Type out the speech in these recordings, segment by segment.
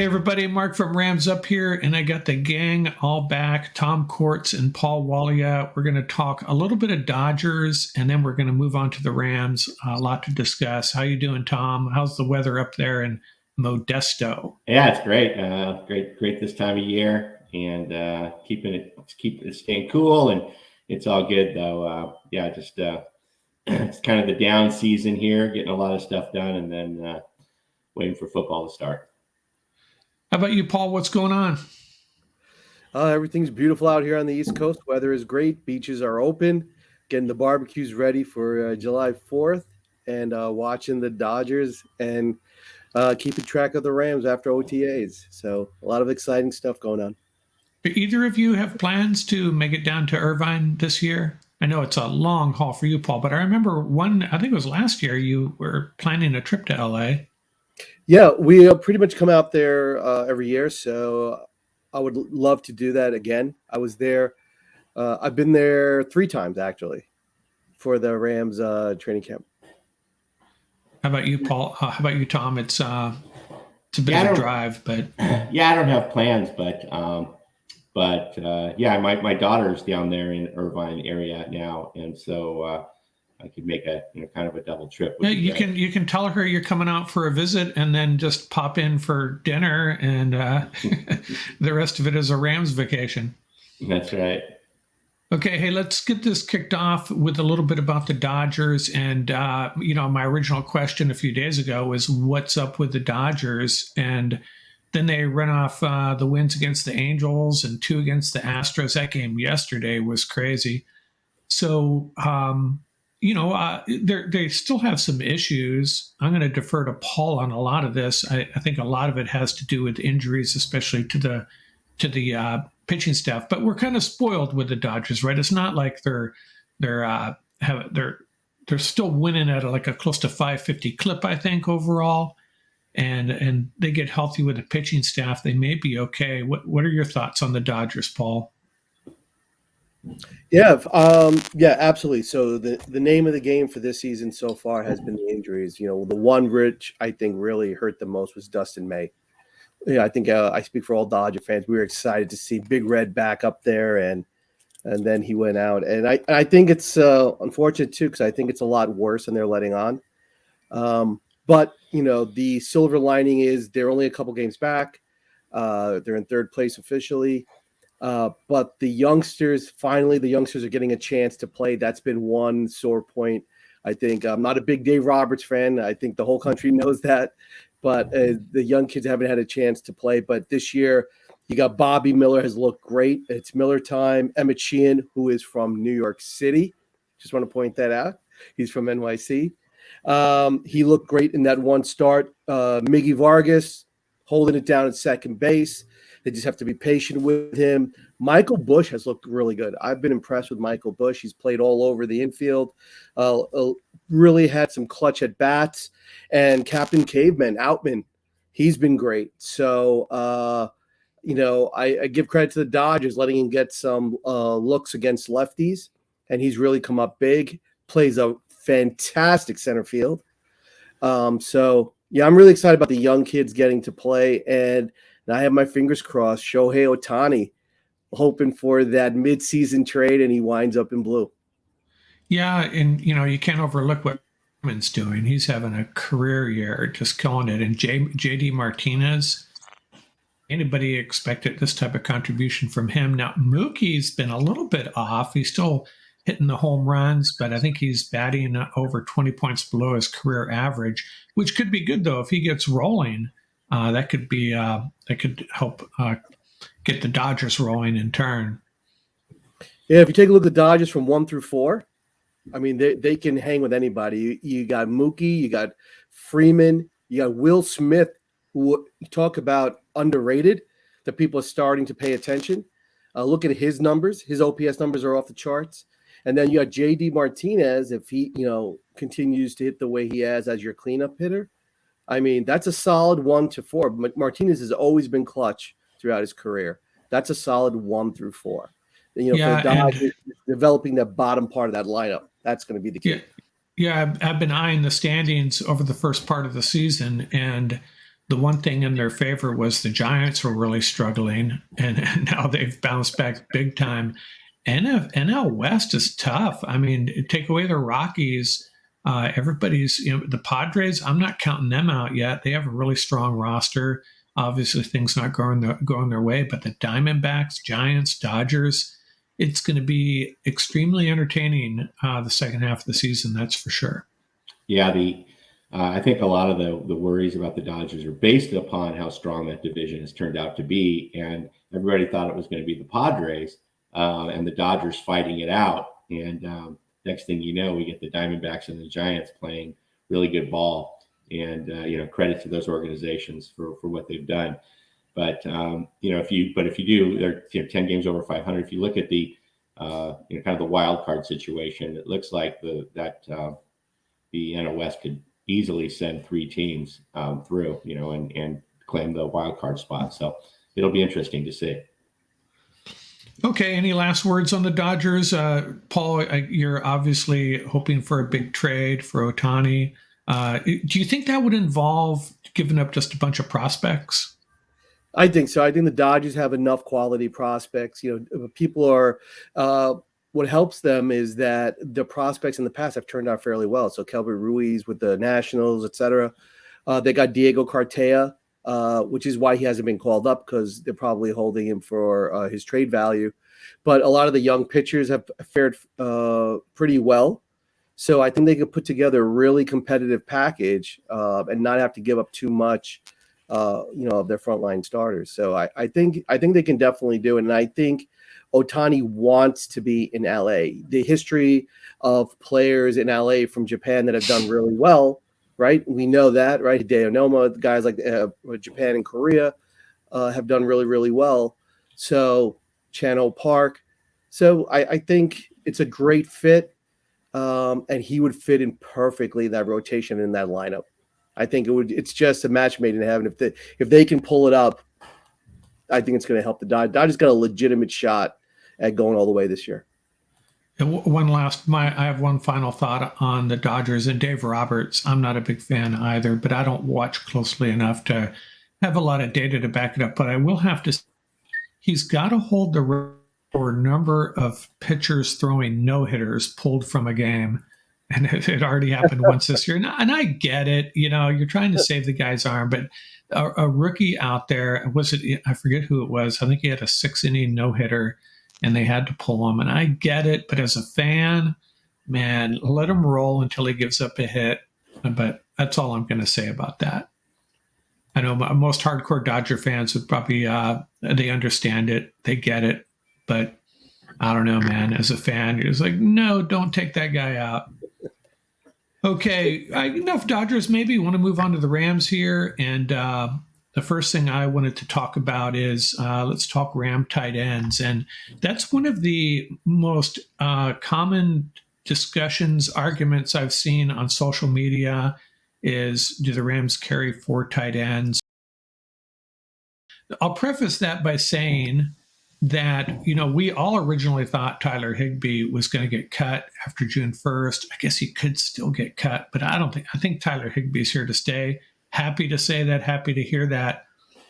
Hey everybody, Mark from Rams up here, and I got the gang all back. Tom Courts and Paul Walia. We're going to talk a little bit of Dodgers, and then we're going to move on to the Rams. A lot to discuss. How you doing, Tom? How's the weather up there in Modesto? Yeah, it's great. Great this time of year, and keep it staying cool, and it's all good though. Just it's kind of the down season here, getting a lot of stuff done, and then waiting for football to start. How about you, Paul? What's going on? Everything's beautiful out here on the East Coast. Weather is great. Beaches are open. Getting the barbecues ready for July 4th, and watching the Dodgers and keeping track of the Rams after OTAs. So a lot of exciting stuff going on. Do either of you have plans to make it down to Irvine this year? I know it's a long haul for you, Paul, but I remember I think it was last year, you were planning a trip to LA. Yeah, we pretty much come out there every year, so I would love to do that again. I was there. I've been there 3 times, actually, for the Rams training camp. How about you, Paul? How about you, Tom? It's a bit of a drive, but yeah, I don't have plans, but my daughter's down there in Irvine area now, and so I could make a kind of a double trip. Yeah, you can tell her you're coming out for a visit, and then just pop in for dinner, and the rest of it is a Rams vacation. That's right. Okay, hey, let's get this kicked off with a little bit about the Dodgers. And, my original question a few days ago was, what's up with the Dodgers? And then they run off the wins against the Angels and 2 against the Astros. That game yesterday was crazy. So, they still have some issues. I'm going to defer to Paul on a lot of this. I think a lot of it has to do with injuries, especially to the pitching staff, but we're kind of spoiled with the Dodgers, right? It's not like they're still winning at a close to 550 clip, I think, overall, and they get healthy with the pitching staff, they may be okay. What are your thoughts on the Dodgers, Paul? Yeah, absolutely. So the name of the game for this season so far has been the injuries. The one which I think really hurt the most was Dustin May. Yeah, I think I speak for all Dodger fans. We were excited to see Big Red back up there, and then he went out. And I think it's unfortunate too, because I think it's a lot worse than they're letting on. But the silver lining is they're only a couple games back. They're in 3rd place officially. But the youngsters are getting a chance to play. That's been one sore point. I think I'm not a big Dave Roberts fan. I think the whole country knows that. But the young kids haven't had a chance to play. But this year, you got Bobby Miller has looked great. It's Miller time. Emmett Sheehan, who is from New York City. Just want to point that out. He's from NYC. He looked great in that one start. Miggy Vargas holding it down at second base. They just have to be patient with him. Michael Bush has looked really good. I've been impressed with Michael Bush. He's played all over the infield, really had some clutch at bats. And Captain Caveman, Outman, he's been great. So, I give credit to the Dodgers, letting him get some looks against lefties. And he's really come up big, plays a fantastic center field. I'm really excited about the young kids getting to play. And I have my fingers crossed. Shohei Ohtani, hoping for that midseason trade, and he winds up in blue. Yeah, and you can't overlook what Man's doing. He's having a career year, just killing it. And JD Martinez, anybody expected this type of contribution from him? Now Mookie's been a little bit off. He's still hitting the home runs, but I think he's batting over 20 points below his career average, which could be good though if he gets rolling. That could help get the Dodgers rolling in turn. Yeah, if you take a look at the Dodgers from 1 through 4, I mean they can hang with anybody. You got Mookie, you got Freeman, you got Will Smith, who you talk about underrated. That people are starting to pay attention. Look at his numbers; his OPS numbers are off the charts. And then you got JD Martinez. If he continues to hit the way he has as your cleanup hitter. I mean, that's a solid 1 to 4. Martinez has always been clutch throughout his career. That's a solid 1 through 4. For the Dodgers, developing the bottom part of that lineup, that's going to be the key. Yeah, I've been eyeing the standings over the first part of the season, and the one thing in their favor was the Giants were really struggling, and now they've bounced back big time. NL West is tough. I mean, take away the Rockies, everybody's, the Padres, I'm not counting them out yet. They have a really strong roster. Obviously, things not going their way, but the Diamondbacks, Giants, Dodgers, it's going to be extremely entertaining the second half of the season. That's for sure. Yeah, I think a lot of the worries about the Dodgers are based upon how strong that division has turned out to be, and everybody thought it was going to be the Padres and the Dodgers fighting it out. And next thing you know, we get the Diamondbacks and the Giants playing really good ball. And credit to those organizations for what they've done. But if you do, they're 10 games over 500. If you look at the kind of the wild card situation, it looks like the NL West could easily send 3 teams through, and claim the wild card spot. So it'll be interesting to see. Okay. Any last words on the Dodgers? Paul, you're obviously hoping for a big trade for Ohtani. Do you think that would involve giving up just a bunch of prospects? I think so. I think the Dodgers have enough quality prospects. People are what helps them is that the prospects in the past have turned out fairly well. So Kelvin Ruiz with the Nationals, et cetera. They got Diego Cartaya, which is why he hasn't been called up, because they're probably holding him for his trade value. But a lot of the young pitchers have fared pretty well. So I think they could put together a really competitive package and not have to give up too much, of their frontline starters. So I think they can definitely do it. And I think Ohtani wants to be in LA. The history of players in LA from Japan that have done really well, right? We know that, right? Hideo Noma, guys like Japan and Korea have done really, really well. So Channel Park. So I think it's a great fit. And he would fit in perfectly that rotation in that lineup. I think it's just a match made in heaven. If they can pull it up, I think it's going to help the Dodgers. Dodgers got a legitimate shot at going all the way this year. And I have one final thought on the Dodgers and Dave Roberts. I'm not a big fan either, but I don't watch closely enough to have a lot of data to back it up. But I will have to, he's got to hold the record for number of pitchers throwing no-hitters pulled from a game. And it already happened once this year. And I get it. You're trying to save the guy's arm, but a rookie out there, I forget who it was. I think he had a 6-inning no-hitter and they had to pull him. And I get it. But as a fan, man, let him roll until he gives up a hit. But that's all I'm going to say about that. I know most hardcore Dodger fans would probably, they understand it. They get it. But I don't know, man. As a fan, you're just like, no, don't take that guy out. Okay, enough Dodgers. Maybe want to move on to the Rams here. And the first thing I wanted to talk about is let's talk Ram tight ends. And that's one of the most common discussions, arguments I've seen on social media is, do the Rams carry 4 tight ends? I'll preface that by saying that, we all originally thought Tyler Higbee was going to get cut after June 1st. I guess he could still get cut, but I think Tyler Higbee's here to stay. Happy to say that, happy to hear that.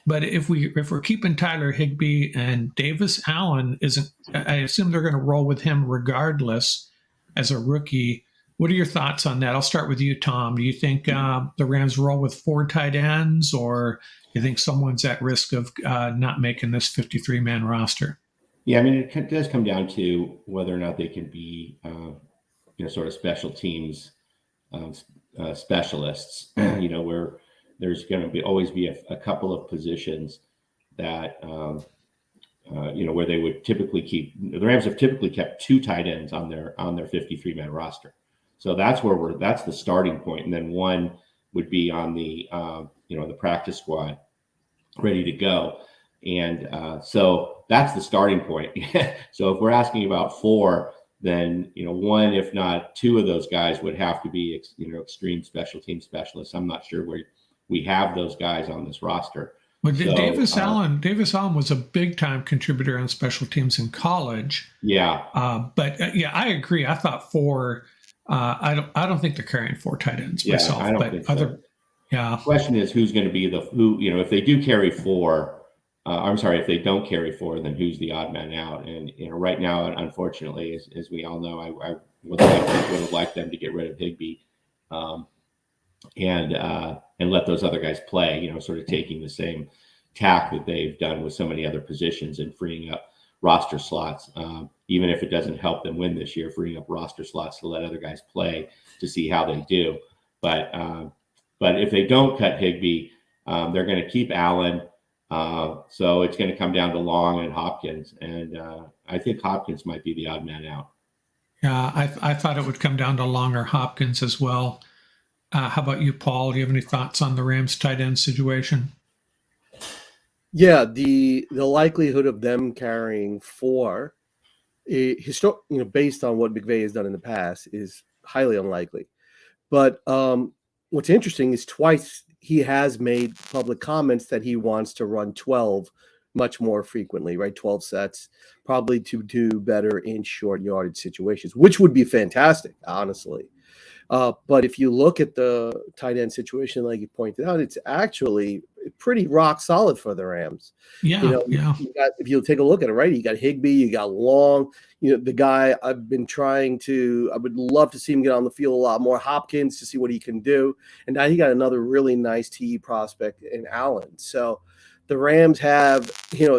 But if we're keeping Tyler Higbee and Davis Allen isn't, I assume they're going to roll with him regardless as a rookie. What are your thoughts on that? I'll start with you, Tom. Do you think the Rams roll with 4 tight ends, or do you think someone's at risk of not making this 53-man roster? Yeah, I mean, it does come down to whether or not they can be, sort of special teams specialists. Where there's going to always be a couple of positions that, where they would typically keep. The Rams have typically kept 2 tight ends on their 53-man roster. So that's that's the starting point. And then one would be on the, the practice squad ready to go. And so that's the starting point. So if we're asking about 4, then, 1, if not 2 of those guys would have to be, extreme special team specialists. I'm not sure where we have those guys on this roster. Well, Davis Allen was a big time contributor on special teams in college. Yeah. But I agree. I thought 4, I don't think they're carrying 4 tight ends myself. I don't think so. Yeah. Question is who's going to be if they do carry four. If they don't carry four, then who's the odd man out? And right now, unfortunately, as we all know, I would have liked them to get rid of Higbee, and let those other guys play. Sort of taking the same tack that they've done with so many other positions and freeing up roster slots, even if it doesn't help them win this year, freeing up roster slots to let other guys play to see how they do. But if they don't cut Higbee, they're going to keep Allen. So it's going to come down to Long and Hopkins. And I think Hopkins might be the odd man out. Yeah, I thought it would come down to Long or Hopkins as well. How about you, Paul? Do you have any thoughts on the Rams tight end situation? Yeah, the likelihood of them carrying four, based on what McVay has done in the past, is highly unlikely. But what's interesting is twice he has made public comments that he wants to run 12 much more frequently, right? 12 sets, probably to do better in short yardage situations, which would be fantastic, honestly. But if you look at the tight end situation, like you pointed out, it's actually pretty rock solid for the Rams. Yeah, If you take a look at it, right, you got Higbee, you got Long, the guy I would love to see him get on the field a lot more, Hopkins, to see what he can do. And now he got another really nice TE prospect in Allen. So the Rams have,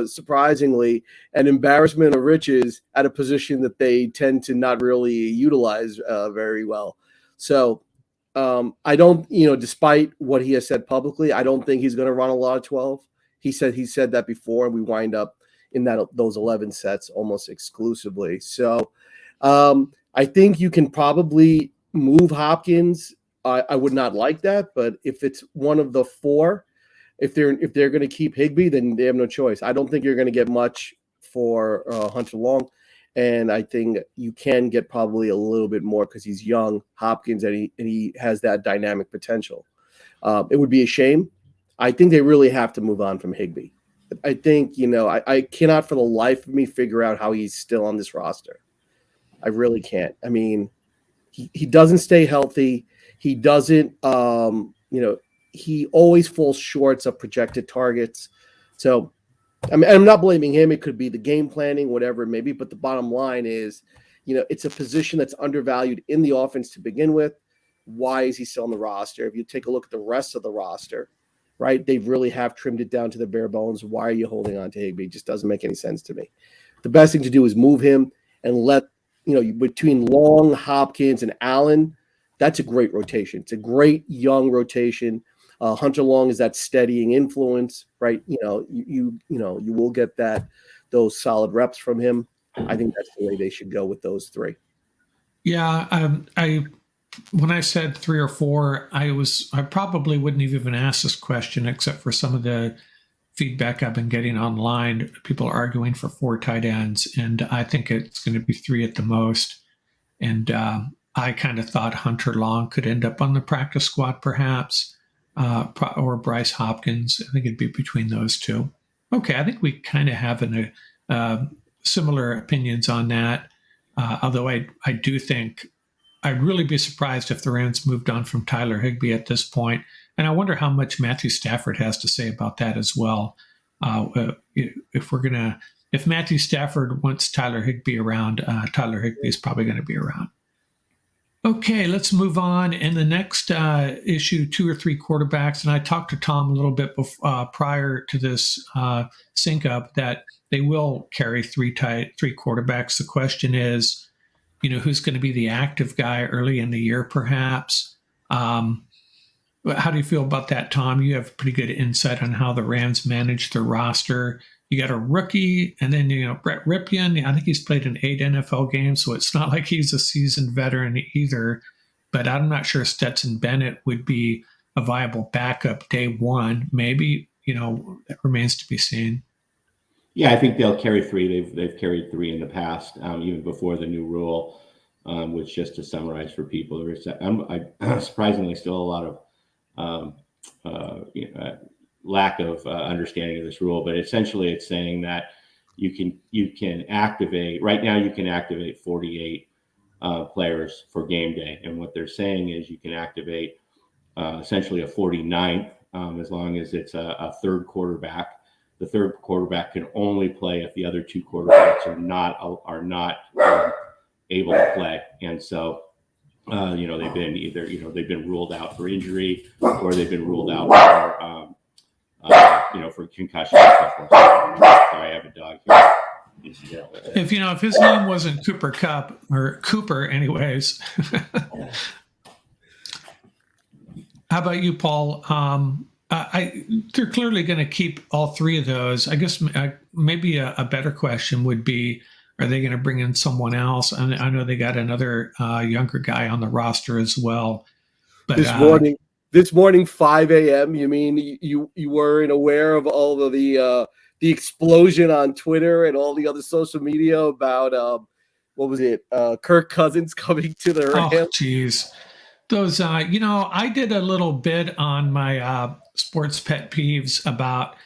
surprisingly, an embarrassment of riches at a position that they tend to not really utilize very well. So I don't, despite what he has said publicly, I don't think he's going to run a lot of 12. He said that before, and we wind up in those 11 sets almost exclusively. So I think you can probably move Hopkins. I would not like that, but if it's one of the four, if they're going to keep Higbee, then they have no choice. I don't think you're going to get much for Hunter Long. And I think you can get probably a little bit more because he's young, Hopkins, and he has that dynamic potential. It would be a shame. I think they really have to move on from Higbee. I think, I cannot for the life of me figure out how he's still on this roster. I really can't. I mean, he doesn't stay healthy. He doesn't, he always falls short of projected targets. So, I mean, I'm not blaming him. It could be the game planning, whatever it may be. But the bottom line is, it's a position that's undervalued in the offense to begin with. Why is he still on the roster? If you take a look at the rest of the roster, right, they really have trimmed it down to the bare bones. Why are you holding on to Higbee? It just doesn't make any sense to me. The best thing to do is move him and let, between Long, Hopkins, and Allen, that's a great rotation. It's a great young rotation. Hunter Long is that steadying influence, right? You will get those solid reps from him. I think that's the way they should go with those three. Yeah, when I said 3 or 4, I probably wouldn't have even asked this question except for some of the feedback I've been getting online. People are arguing for 4 tight ends, and I think it's going to be 3 at the most. And I kind of thought Hunter Long could end up on the practice squad, perhaps. Or Bryce Hopkins. I think it'd be between those two. Okay, I think we kind of have similar opinions on that. Although I do think I'd really be surprised if the Rams moved on from Tyler Higbee at this point. And I wonder how much Matthew Stafford has to say about that as well. If Matthew Stafford wants Tyler Higbee around, Tyler Higbee is probably going to be around. Okay, let's move on. And the next issue, 2 or 3 quarterbacks. And I talked to Tom a little bit prior to this sync up that they will carry 3 quarterbacks. The question is, who's going to be the active guy early in the year, perhaps? How do you feel about that, Tom? You have pretty good insight on how the Rams manage their roster. You got a rookie, and then, Brett Ripien. I think he's played in 8 NFL games, so it's not like he's a seasoned veteran either. But I'm not sure Stetson Bennett would be a viable backup day one. Maybe, that remains to be seen. Yeah, I think they'll carry 3. They've carried 3 in the past, even before the new rule. Which, just to summarize for people, there is surprisingly still a lot of lack of understanding of this rule, but essentially it's saying that you can activate right now. You can activate 48 players for game day, and what they're saying is you can activate essentially a 49th, as long as it's a third quarterback. The third quarterback can only play if the other two quarterbacks are not able to play. And so, they've been ruled out for injury, or they've been ruled out for concussion and stuff like that. Sorry, I have a dog here. If his name wasn't Cooper Cup, or Cooper anyways. How about you, Paul? They're clearly going to keep all three of those. I guess maybe a better question would be, are they going to bring in someone else? And I know they got another younger guy on the roster as well. But this morning, 5 a.m. You mean you weren't aware of all of the explosion on Twitter and all the other social media about what was it? Kirk Cousins coming to the Rams. Oh, geez. Those, I did a little bit on my sports pet peeves about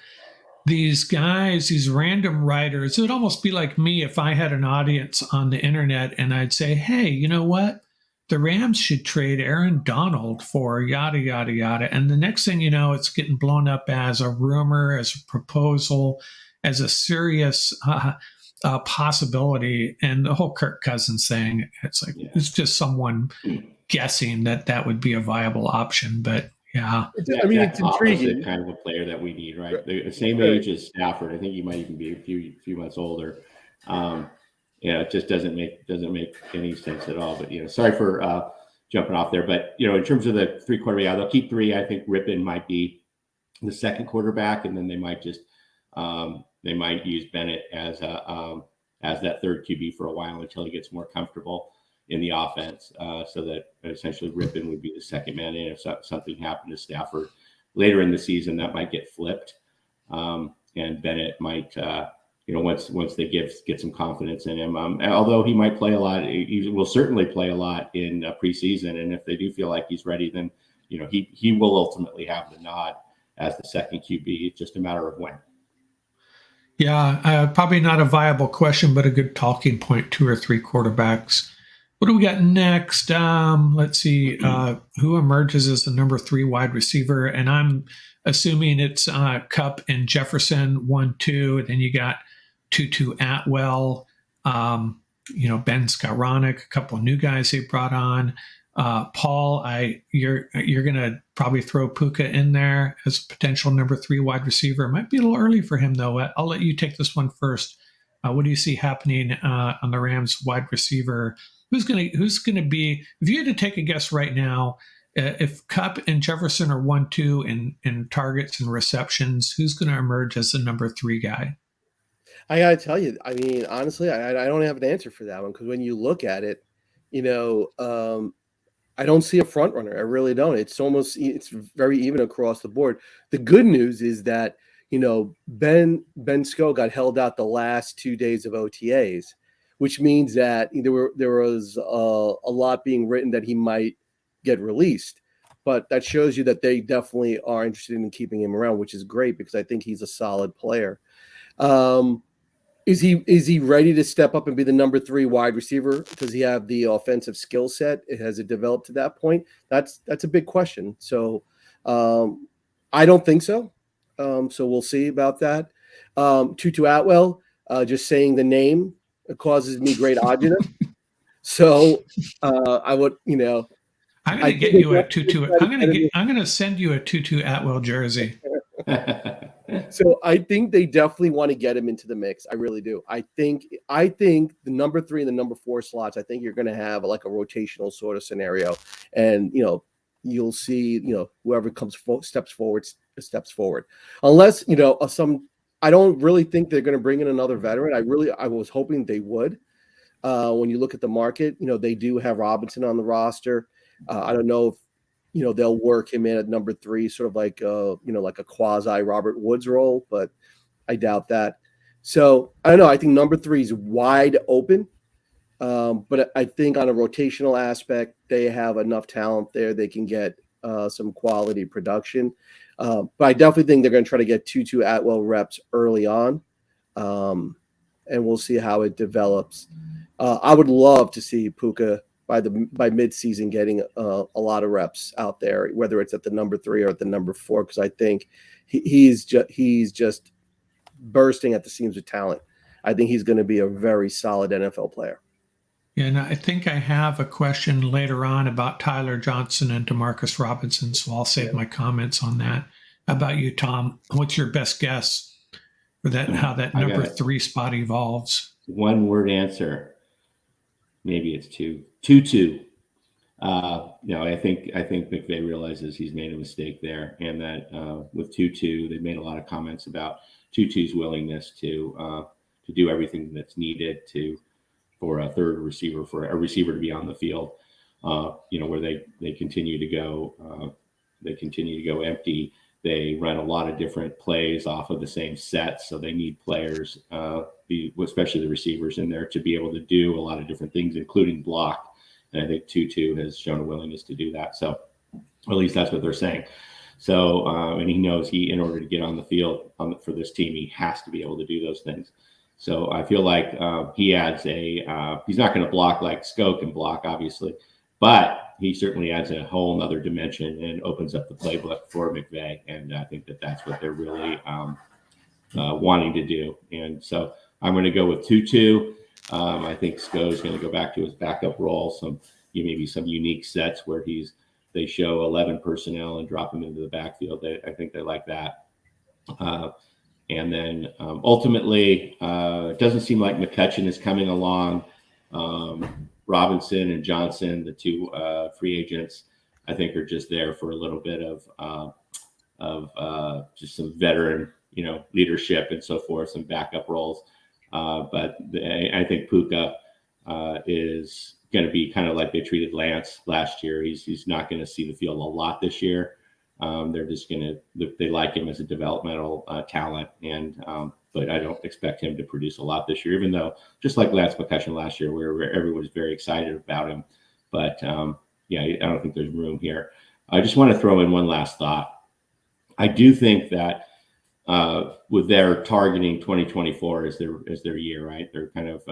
these guys, these random writers. It would almost be like me if I had an audience on the internet and I'd say, hey, you know what? The Rams should trade Aaron Donald for yada, yada, yada. And the next thing you know, it's getting blown up as a rumor, as a proposal, as a serious possibility. And the whole Kirk Cousins thing, it's like, it's just someone guessing that would be a viable option. But yeah, it's intriguing. Kind of a player that we need, right? The same age as Stafford. I think he might even be a few months older. It just doesn't make any sense at all. But sorry for jumping off there. But in terms of the three quarterback, they'll keep three. I think Rippon might be the second quarterback, and then they might just use Bennett as that third QB for a while until he gets more comfortable in the offense, so that essentially Rippon would be the second man in. If something happened to Stafford later in the season, that might get flipped, and Bennett might, once they get some confidence in him. Although he might play a lot, he will certainly play a lot in preseason, and if they do feel like he's ready, then he will ultimately have the nod as the second QB. It's just a matter of when. Yeah, probably not a viable question, but a good talking point. 2 or 3 quarterbacks. What do we got next? Let's see. Who emerges as the number 3 wide receiver? And I'm assuming it's Kupp and Jefferson 1-2. And then you got Tutu Atwell, Ben Skowronek, a couple of new guys they brought on. Paul, you're going to probably throw Puka in there as a potential number 3 wide receiver. It might be a little early for him, though. I'll let you take this one first. What do you see happening on the Rams wide receiver? Who's going to be, if you had to take a guess right now, if Kupp and Jefferson are 1-2 in targets and receptions, who's going to emerge as the number 3 guy? I got to tell you, honestly, I don't have an answer for that one, because when you look at it, I don't see a front runner. I really don't. It's very even across the board. The good news is that, Ben Sko got held out the last 2 days of OTAs, which means that there was a lot being written that he might get released. But that shows you that they definitely are interested in keeping him around, which is great, because I think he's a solid player. Is he ready to step up and be the number 3 wide receiver? Does he have the offensive skill set? Has it developed to that point? That's a big question. So I don't think so. So we'll see about that. Tutu Atwell, just saying the name, it causes me great agita. So I would, I'm going to get you a Tutu. I'm going to send you a Tutu Atwell jersey. So I think they definitely want to get him into the mix. I really do. I think the number 3 and the number 4 slots, I think you're going to have like a rotational sort of scenario, and you'll see whoever steps forward, unless I don't really think they're going to bring in another veteran. I was hoping they would. When you look at the market, they do have Robinson on the roster. I don't know if they'll work him in at number 3, sort of like like a quasi Robert Woods role, but I doubt that. So I don't know. I think number 3 is wide open. But I think on a rotational aspect, they have enough talent there. They can get some quality production. But I definitely think they're going to try to get Tutu Atwell reps early on. And we'll see how it develops. I would love to see Puka by mid-season getting a lot of reps out there, whether it's at the number 3 or at the number 4, because I think he's just bursting at the seams with talent. I think he's going to be a very solid NFL player. Yeah, and I think I have a question later on about Tyler Johnson and Demarcus Robinson, so I'll save my comments on that. How about you, Tom? What's your best guess for that? How that number 3 spot evolves? One word answer. Maybe it's 2-2. I think McVay realizes he's made a mistake there, and that with 2-2, they've made a lot of comments about 2-2's willingness to do everything that's needed for a third receiver, for a receiver to be on the field. Where they continue to go, empty. They run a lot of different plays off of the same set, so they need players, especially the receivers in there, to be able to do a lot of different things, including block. And I think 2-2 has shown a willingness to do that. So at least that's what they're saying. So, and he knows in order to get on the field for this team, he has to be able to do those things. So I feel like he adds he's not going to block like Sko can block, obviously, but he certainly adds a whole nother dimension and opens up the playbook for McVay. And I think that's what they're really wanting to do. And so I'm going to go with 2-2. I think Sko is going to go back to his backup role, maybe some unique sets where they show 11 personnel and drop him into the backfield. I think they like that. And then ultimately, it doesn't seem like McCutcheon is coming along. Robinson and Johnson, the 2 free agents, I think are just there for a little bit of just some veteran, leadership and so forth, some backup roles. But I think Puka is going to be kind of like they treated Lance last year. He's not going to see the field a lot this year. They're just they like him as a developmental talent, but I don't expect him to produce a lot this year, even though just like Lance McCutcheon last year, where everyone was very excited about him. But I don't think there's room here. I just want to throw in one last thought. I do think that with their targeting 2024 as their year, right? They're kind of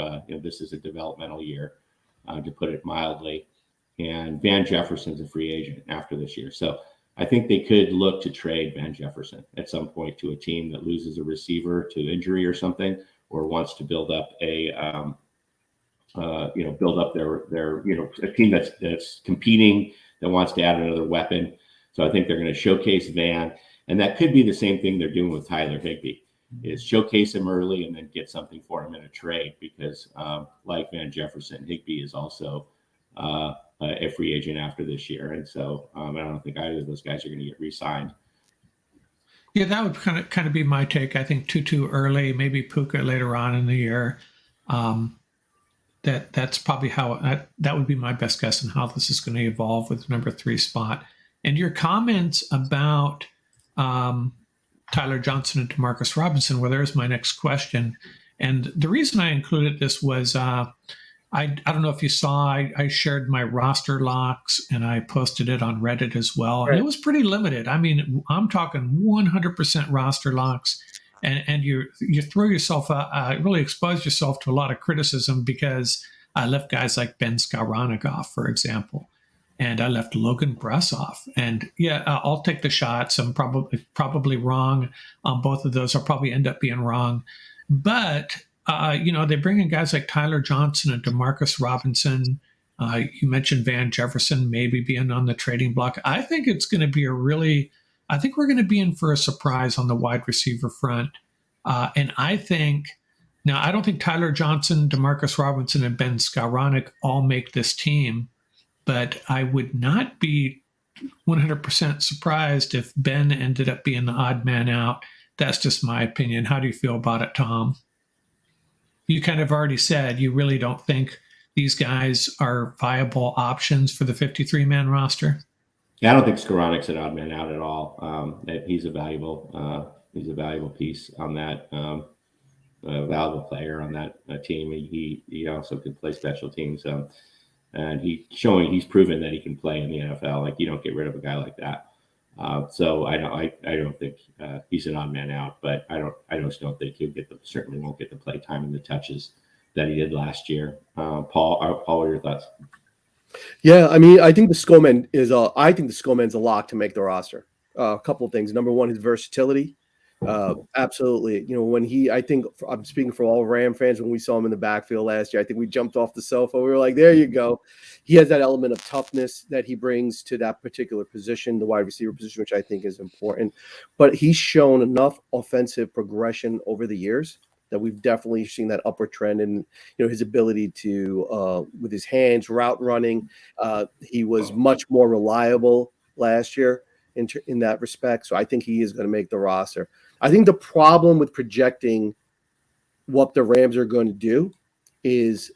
this is a developmental year, to put it mildly. And Van Jefferson's a free agent after this year, so I think they could look to trade Van Jefferson at some point to a team that loses a receiver to injury or something, or wants to build up a team that's competing, that wants to add another weapon. So I think they're going to showcase Van. And that could be the same thing they're doing with Tyler Higbee, is showcase him early and then get something for him in a trade, because like Van Jefferson, Higbee is also a free agent after this year. And so I don't think either of those guys are going to get re-signed. Yeah, that would kind of be my take. I think 2-2 early, maybe Puka later on in the year. That's probably how that would be my best guess on how this is going to evolve with the number 3 spot. And your comments about Tyler Johnson and Demarcus Robinson, well, there's my next question. And the reason I included this was I don't know if you saw, I shared my roster locks and I posted it on Reddit as well. Right. And it was pretty limited. I mean, I'm talking 100% roster locks. And you throw yourself, really expose yourself to a lot of criticism, because I left guys like Ben Skowronek off, for example. And I left Logan Bruss off. And I'll take the shots. I'm probably wrong on both of those. I'll probably end up being wrong. But, they bring in guys like Tyler Johnson and Demarcus Robinson. You mentioned Van Jefferson maybe being on the trading block. I think it's going to be I think we're going to be in for a surprise on the wide receiver front. And I don't think Tyler Johnson, Demarcus Robinson, and Ben Skowronek all make this team. But I would not be 100% surprised if Ben ended up being the odd man out. That's just my opinion. How do you feel about it, Tom? You kind of already said you really don't think these guys are viable options for the 53-man roster. Yeah, I don't think Skowronek's an odd man out at all. He's a valuable piece on that, valuable player on that team. He also can play special teams. And he's proven that he can play in the NFL. Like, you don't get rid of a guy like that. So I don't think he's an odd man out, but I just don't think certainly won't get the play time and the touches that he did last year. Paul, what are your thoughts? Yeah, I mean, I think the Skullman is I think the Skullman's a lock to make the roster. A couple of things. Number one, his versatility. Absolutely. You know, when I think I'm speaking for all Ram fans. When we saw him in the backfield last year, I think we jumped off the sofa. We were like, "There you go." He has that element of toughness that he brings to that particular position, the wide receiver position, which I think is important. But he's shown enough offensive progression over the years that we've definitely seen that upward trend in his ability to with his hands, route running. He was much more reliable last year in that respect. So I think he is going to make the roster. I think the problem with projecting what the Rams are going to do is,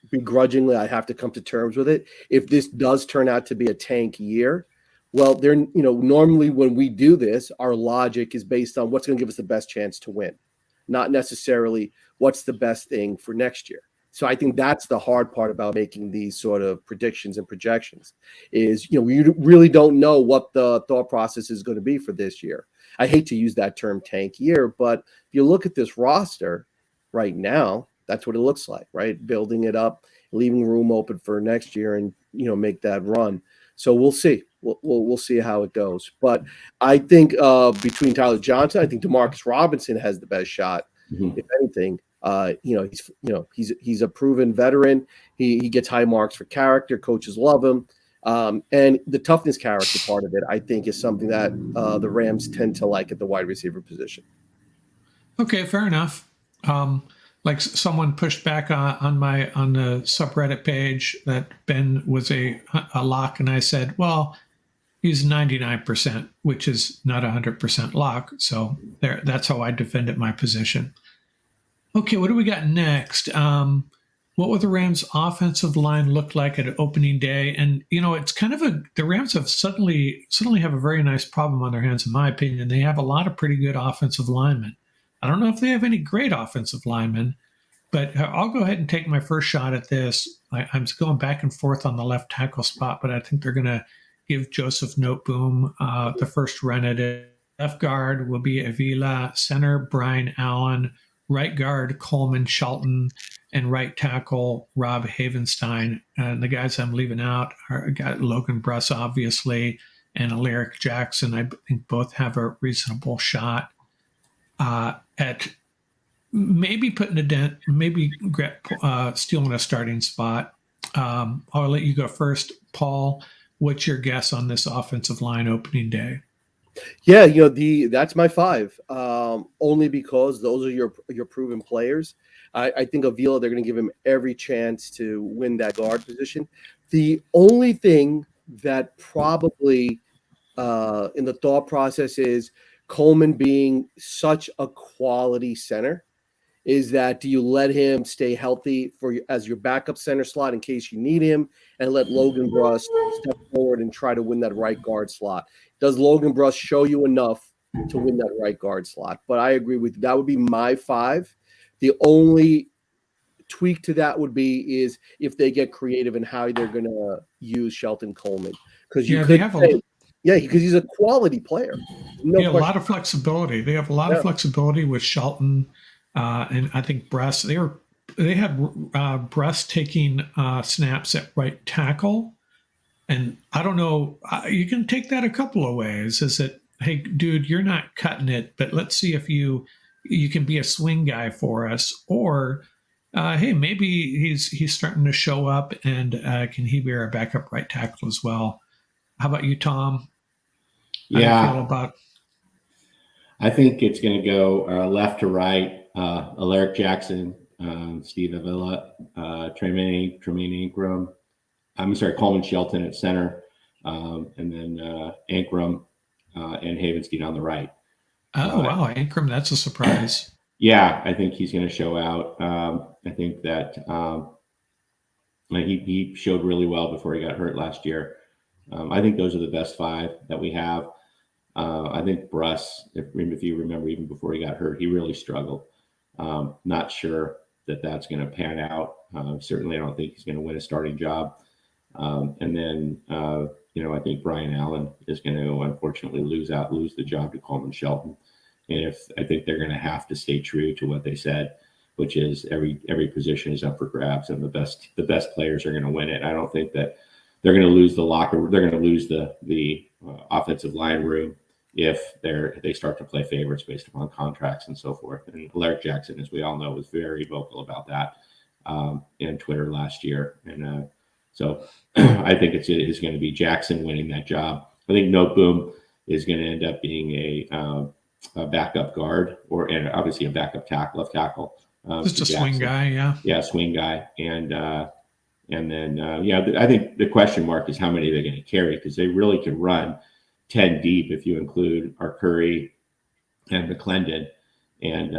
begrudgingly, I have to come to terms with it. If this does turn out to be a tank year, well, normally when we do this, our logic is based on what's going to give us the best chance to win, not necessarily what's the best thing for next year. So I think that's the hard part about making these sort of predictions and projections is, we really don't know what the thought process is going to be for this year. I hate to use that term tank year, but if you look at this roster right now, that's what it looks like, right? Building it up, leaving room open for next year and, make that run. So we'll see. We'll see how it goes. But I think between Tyler Johnson, I think Demarcus Robinson has the best shot, if anything. He's a proven veteran. He gets high marks for character. Coaches love him. And the toughness character part of it, I think, is something that the Rams tend to like at the wide receiver position. Okay, fair enough. Like someone pushed back on the subreddit page that Ben was a lock, and I said, well, he's 99%, which is not 100% lock. So that's how I defended my position. Okay, what do we got next? What will the Rams' offensive line look like at opening day? And it's kind of the Rams have suddenly have a very nice problem on their hands, in my opinion. They have a lot of pretty good offensive linemen. I don't know if they have any great offensive linemen, but I'll go ahead and take my first shot at this. I'm going back and forth on the left tackle spot, but I think they're going to give Joseph Noteboom the first run at it. Left guard will be Avila, center Brian Allen, right guard Coleman Shelton, and right tackle Rob Havenstein. And the guys I'm leaving out are got Logan Bruss, obviously, and Alaric Jackson. I think both have a reasonable shot at maybe putting a dent, maybe stealing a starting spot. I'll let you go first, Paul. What's your guess on this offensive line opening day? Yeah, that's my five. Only because those are your proven players. I think Avila, they're going to give him every chance to win that guard position. The only thing that probably in the thought process is Coleman being such a quality center. Is that do you let him stay healthy as your backup center slot in case you need him, and let Logan Bruss step forward and try to win that right guard slot? Does Logan Bruss show you enough to win that right guard slot? But I agree with you. That would be my five. The only tweak to that would be is if they get creative in how they're going to use Shelton Coleman, because because he's a quality player. A lot of flexibility. They have a lot of flexibility with Shelton. And I think Bruss, they had Bruss taking snaps at right tackle. And I don't know, you can take that a couple of ways. Is that, hey, dude, you're not cutting it, but let's see if you can be a swing guy for us. Or, hey, maybe he's starting to show up and can he be our backup right tackle as well? How about you, Tom? Yeah. I think it's going to go left to right. Alaric Jackson, Steve Avila, Tremaine Ingram. I'm sorry, Coleman Shelton at center, and then Ingram and Havenstein on the right. Oh, wow. Ingram, that's a surprise. Yeah, I think he's going to show out. I think that he showed really well before he got hurt last year. I think those are the best five that we have. I think Bruss, if you remember, even before he got hurt, he really struggled. Not sure that's going to pan out. Certainly, I don't think he's going to win a starting job. And then, I think Brian Allen is going to unfortunately lose the job to Coleman Shelton. And I think they're going to have to stay true to what they said which is every position is up for grabs, and the best players are going to win it. I don't think that they're going to lose the locker. They're going to lose the offensive line room if they start to play favorites based upon contracts and so forth. And Alaric Jackson, as we all know, was very vocal about that in Twitter last year. And so I think it is going to be Jackson winning that job. I think Noteboom is going to end up being a backup guard and obviously a backup left tackle. Just a swing guy, yeah. Yeah, swing guy. And then, I think the question mark is how many they're going to carry, because they really could run 10 deep if you include Arcuri and McClendon, and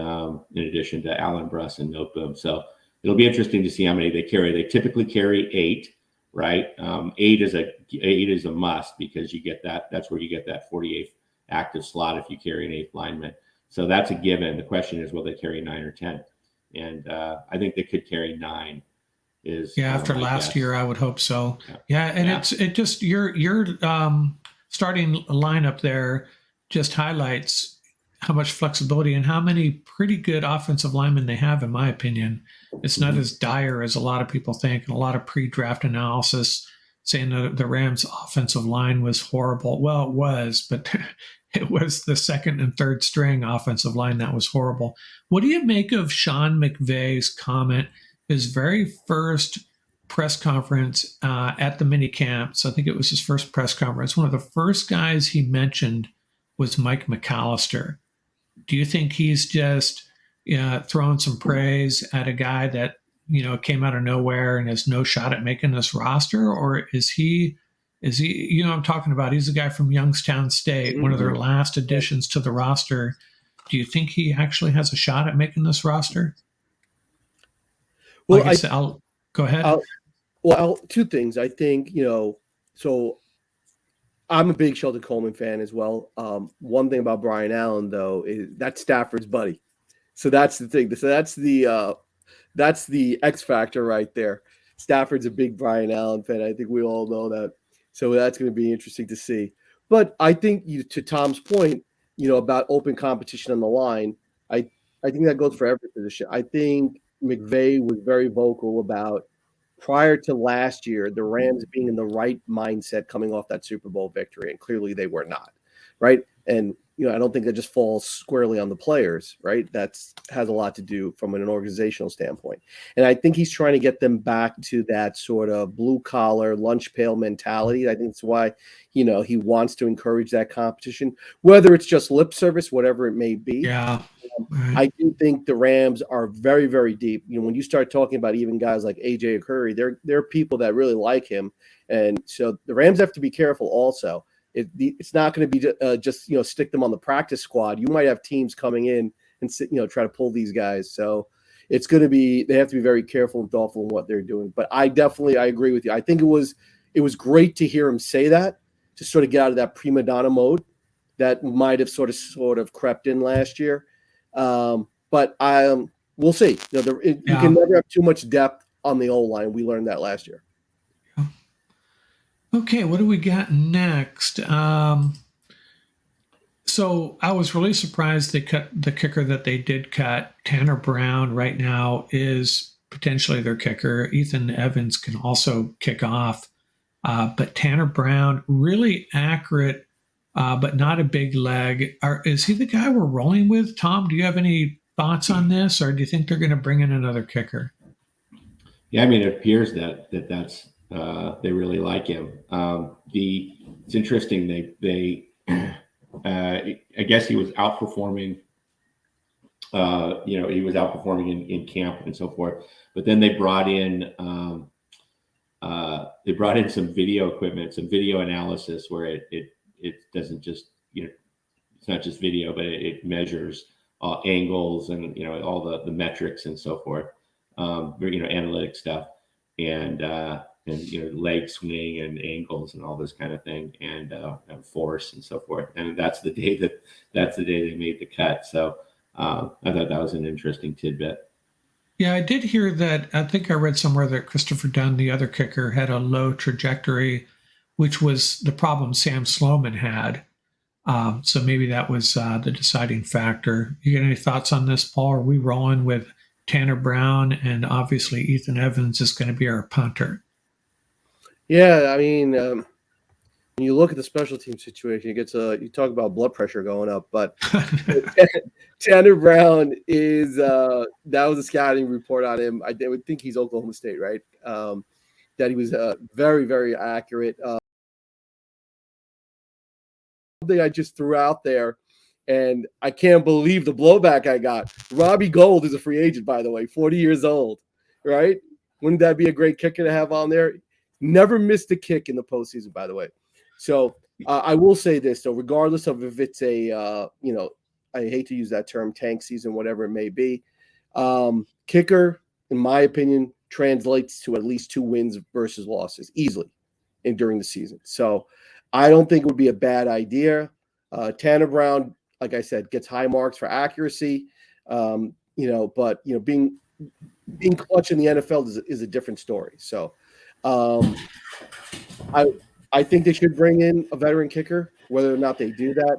in addition to Allen Bruss and Noteboom. So it'll be interesting to see how many they carry. They typically carry 8, right? 8 is a must, because you get that. That's where you get that 48th active slot if you carry an 8th lineman. So that's a given. The question is, will they carry 9 or 10? And I think they could carry 9. After last year, I would hope so. And it just your starting lineup there just highlights how much flexibility and how many pretty good offensive linemen they have, in my opinion. It's not as dire as a lot of people think, and a lot of pre-draft analysis saying that the Rams' offensive line was horrible. Well, it was, but it was the second and third string offensive line that was horrible. What do you make of Sean McVay's comment, his very first press conference at the mini camps? I think it was his first press conference. One of the first guys he mentioned was Mike McAllister. Do you think he's just throwing some praise at a guy that came out of nowhere and has no shot at making this roster? Or is he, I'm talking about, he's a guy from Youngstown State, one of their last additions to the roster. Do you think he actually has a shot at making this roster? Well, I'll go ahead. Two things. I think, so I'm a big Sheldon Coleman fan as well. One thing about Brian Allen, though, is that's Stafford's buddy. So that's the thing. So that's the X factor right there. Stafford's a big Brian Allen fan. I think we all know that. So that's going to be interesting to see. But I think, to Tom's point, about open competition on the line, I think that goes for every position. I think McVay was very vocal about, prior to last year, the Rams being in the right mindset coming off that Super Bowl victory, and clearly they were not, right? And I don't think that just falls squarely on the players, right? That has a lot to do from an organizational standpoint. And I think he's trying to get them back to that sort of blue-collar, lunch pail mentality. I think that's why, he wants to encourage that competition, whether it's just lip service, whatever it may be. Yeah. I do think the Rams are very, very deep. When you start talking about even guys like AJ Curry, they're people that really like him. And so the Rams have to be careful also. It's not going to be just stick them on the practice squad. You might have teams coming in and try to pull these guys. So it's going to be, they have to be very careful and thoughtful in what they're doing. But I agree with you. I think it was great to hear him say that, to sort of get out of that prima donna mode that might have sort of crept in last year. But we'll see. You can never have too much depth on the O-line. We learned that last year. Okay, what do we got next? So I was really surprised they cut the kicker that they did cut. Tanner Brown right now is potentially their kicker. Ethan Evans can also kick off. But Tanner Brown, really accurate, but not a big leg. Is he the guy we're rolling with? Tom, do you have any thoughts on this, or do you think they're going to bring in another kicker? Yeah, it appears that's they really like him. It's interesting. They I guess he was outperforming. He was outperforming in camp and so forth. But then they brought in some video equipment, some video analysis, where it doesn't just it's not just video, but it measures angles and all the metrics and so forth. Analytic stuff and leg swing and angles and all this kind of thing, and force and so forth. And that's the day they made the cut. So I thought that was an interesting tidbit. Yeah, I did hear that. I think I read somewhere that Christopher Dunn, the other kicker, had a low trajectory, which was the problem Sam Sloman had. So maybe that was the deciding factor. You got any thoughts on this, Paul? Are we rolling with Tanner Brown, and obviously Ethan Evans is going to be our punter. Yeah, I mean, when you look at the special team situation, you talk about blood pressure going up, but Tanner Brown is that was a scouting report on him. I would think he's Oklahoma State, right? That he was very, very accurate. Something I just threw out there, and I can't believe the blowback I got. Robbie Gould is a free agent, by the way, 40 years old, right? Wouldn't that be a great kicker to have on there? Never missed a kick in the postseason, by the way. So I will say this, though, regardless of if it's a, I hate to use that term, tank season, whatever it may be, kicker, in my opinion, translates to at least 2 wins versus losses easily during the season. So I don't think it would be a bad idea. Tanner Brown, like I said, gets high marks for accuracy, but being clutch in the NFL is a different story. So I think they should bring in a veteran kicker. Whether or not they do that,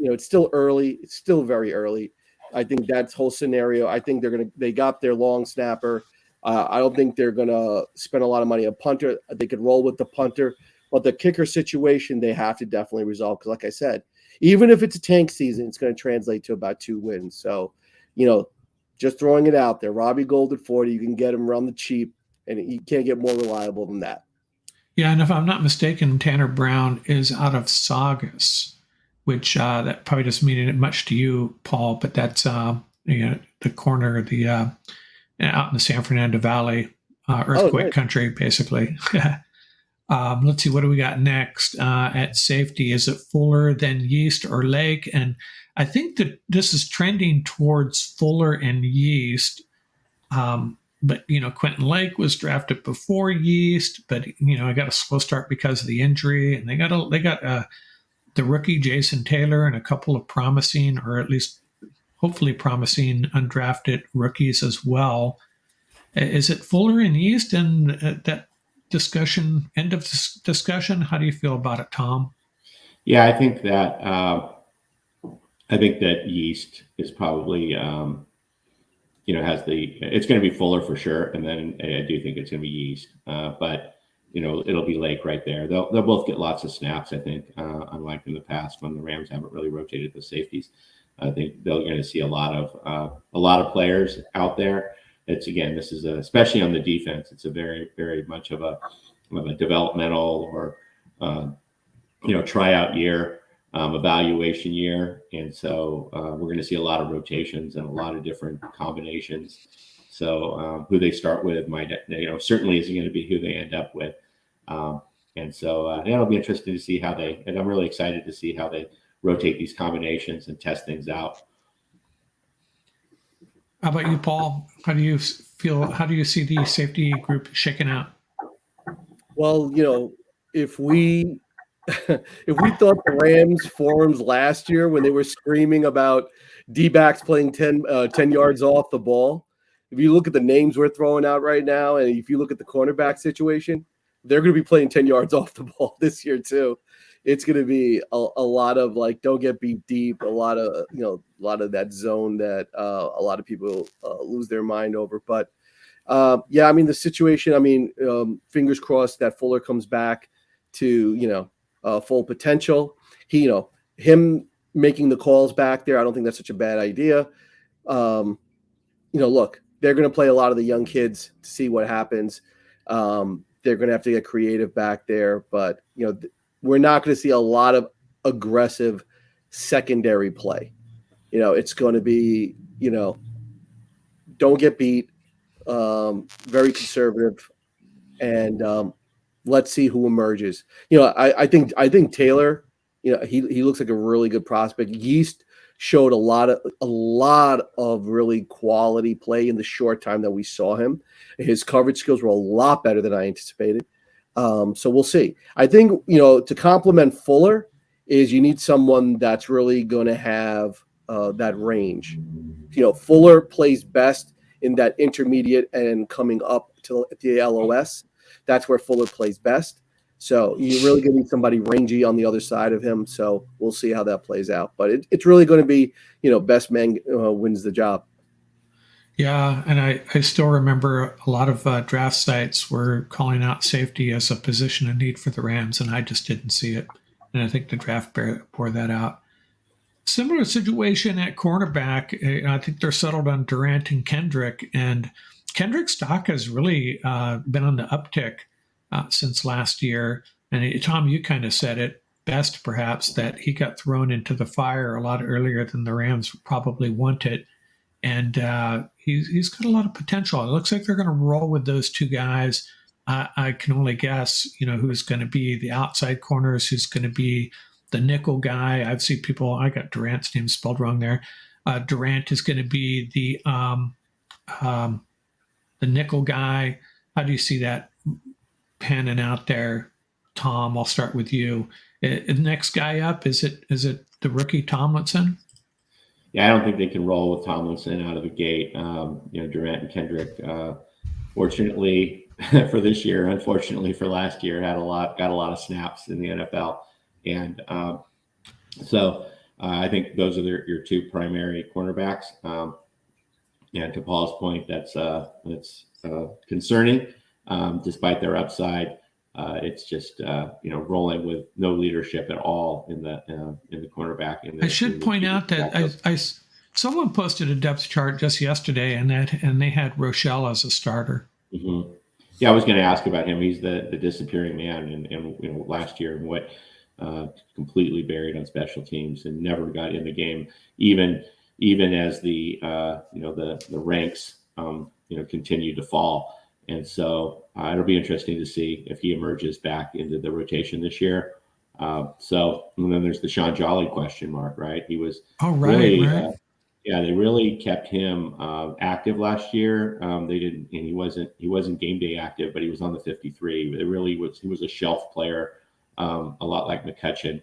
it's still early. It's still very early. I think that whole scenario. I think they got their long snapper. I don't think they're gonna spend a lot of money on punter. They could roll with the punter. But the kicker situation, they have to definitely resolve because, like I said, even if it's a tank season, it's going to translate to about 2 wins. So, just throwing it out there. Robbie Gould at 40, you can get him around the cheap, and you can't get more reliable than that. Yeah, and if I'm not mistaken, Tanner Brown is out of Saugus, which that probably doesn't mean much to you, Paul, but that's the corner of the out in the San Fernando Valley, earthquake country, basically. Let's see, what do we got next at safety? Is it Fuller, then Yeast, or Lake? And I think that this is trending towards Fuller and Yeast. But, Quentin Lake was drafted before Yeast, but, I got a slow start because of the injury. And they got the rookie Jason Taylor and a couple of promising, or at least hopefully promising, undrafted rookies as well. Is it Fuller and Yeast and that end of discussion? How do you feel about it, Tom? Yeah, I think that Yeast is probably it's going to be Fuller for sure, and then I do think it's going to be Yeast, but it'll be Lake right there. They'll both get lots of snaps, I think, unlike in the past when the Rams haven't really rotated the safeties. I think they're going to see a lot of players out there. This is especially on the defense. It's a very, very much of a developmental or tryout year, evaluation year, and so we're going to see a lot of rotations and a lot of different combinations. So who they start with might certainly isn't going to be who they end up with, and so it'll be interesting to see how and I'm really excited to see how they rotate these combinations and test things out. How about you, Paul? How do you feel? How do you see the safety group shaking out? Well, if we thought the Rams forums last year when they were screaming about D-backs playing 10 yards off the ball, if you look at the names we're throwing out right now, and if you look at the cornerback situation, they're going to be playing 10 yards off the ball this year too. It's going to be a lot of don't get beat deep, a lot of that zone that a lot of people lose their mind over. But the situation, fingers crossed that Fuller comes back to, full potential. Him making the calls back there, I don't think that's such a bad idea. Look, they're going to play a lot of the young kids to see what happens. They're going to have to get creative back there, but, we're not going to see a lot of aggressive secondary play. It's going to be, don't get beat, very conservative, and let's see who emerges. I think Taylor, he looks like a really good prospect. Yeast showed a lot of really quality play in the short time that we saw him. His coverage skills were a lot better than I anticipated. So we'll see. I think, to complement Fuller is you need someone that's really going to have that range. Fuller plays best in that intermediate and coming up to the LOS. That's where Fuller plays best. So you're really going to need somebody rangy on the other side of him. So we'll see how that plays out. But it's really going to be, best man wins the job. Yeah, and I still remember a lot of draft sites were calling out safety as a position of need for the Rams, and I just didn't see it. And I think the draft bore that out. Similar situation at cornerback. I think they're settled on Durant and Kendrick, and Kendrick's stock has really been on the uptick since last year. And Tom, you kind of said it best, perhaps, that he got thrown into the fire a lot earlier than the Rams probably wanted, and he's got a lot of potential. It looks like they're going to roll with those two guys. I can only guess, who's going to be the outside corners, who's going to be the nickel guy. I've seen people. I got Durant's name spelled wrong there. Durant is going to be the nickel guy. How do you see that panning out there, Tom? I'll start with you. The next guy up, is it the rookie Tomlinson? Yeah, I don't think they can roll with Tomlinson out of the gate. Durant and Kendrick, fortunately for this year, unfortunately for last year, got a lot of snaps in the NFL, and so I think those are your two primary cornerbacks. And to Paul's point, that's concerning, despite their upside. It's just rolling with no leadership at all in the cornerback. I should point out that someone posted a depth chart just yesterday, and they had Rochelle as a starter. Mm-hmm. Yeah, I was going to ask about him. He's the disappearing man, and last year and what completely buried on special teams and never got in the game, even as the ranks continue to fall. And so it'll be interesting to see if he emerges back into the rotation this year. And then there's the Sean Jolly question mark, right? He was right. They really kept him active last year. They didn't, and he wasn't game day active, but he was on the 53. He was a shelf player, a lot like McCutcheon.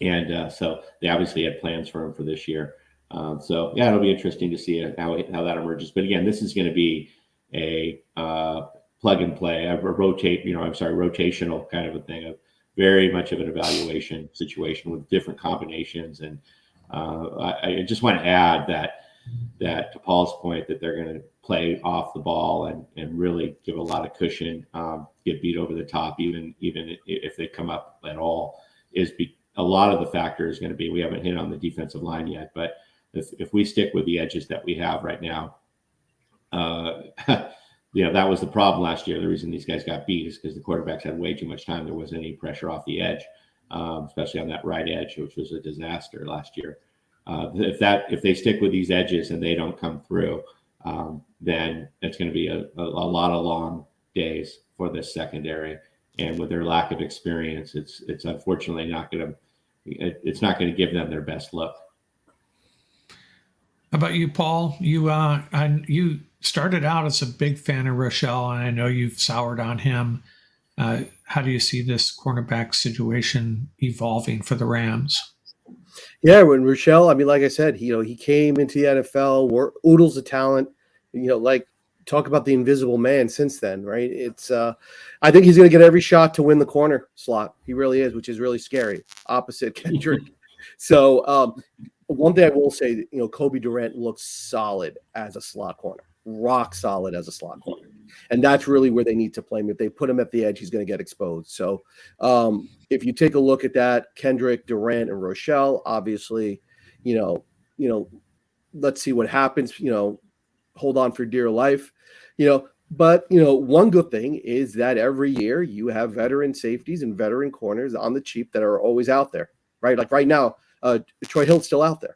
And so they obviously had plans for him for this year. It'll be interesting to see how that emerges. But again, this is going to be a plug and play, rotational kind of a thing, of very much of an evaluation situation with different combinations. And I just want to add that to Paul's point, that they're going to play off the ball and really give a lot of cushion, get beat over the top, even if they come up at all, a lot of the factor is going to be, we haven't hit on the defensive line yet, but if we stick with the edges that we have right now, that was the problem last year. The reason these guys got beat is because the quarterbacks had way too much time. There wasn't any pressure off the edge, especially on that right edge, which was a disaster last year. If they stick with these edges and they don't come through, then it's going to be a lot of long days for this secondary. And with their lack of experience, it's unfortunately not going to give them their best look. How about you, Paul? You started out as a big fan of Rochelle, and I know you've soured on him. How do you see this cornerback situation evolving for the Rams? Yeah, when Rochelle, like I said, he came into the NFL, oodles of talent, talk about the invisible man since then, right? It's I think he's going to get every shot to win the corner slot. He really is, which is really scary, opposite Kendrick. So one thing I will say, Kobe Durant looks solid as a slot corner, rock solid as a slot corner. And that's really where they need to play him. If they put him at the edge, he's going to get exposed. So if you take a look at that, Kendrick, Durant, and Rochelle, obviously, let's see what happens, hold on for dear life, but one good thing is that every year you have veteran safeties and veteran corners on the cheap that are always out there, right? Like right now, Troy Hill's still out there.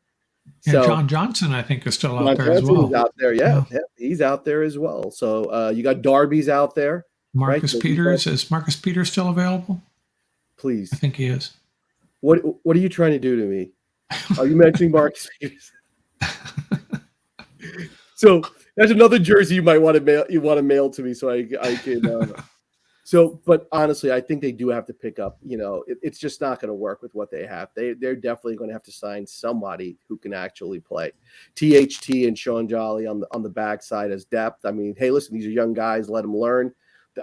So John Johnson, I think, is still out there as well. Out there, yeah, he's out there as well. So you got Darby's out there. Marcus Peters, is Marcus Peters still available? Please, I think he is. What are you trying to do to me? Are you mentioning Marcus Peters? So that's another jersey you might want to mail. You want to mail to me so I can. But honestly, I think they do have to pick up. It's just not going to work with what they have. They're definitely going to have to sign somebody who can actually play. THT and Sean Jolly on the backside as depth. Hey, listen, these are young guys. Let them learn.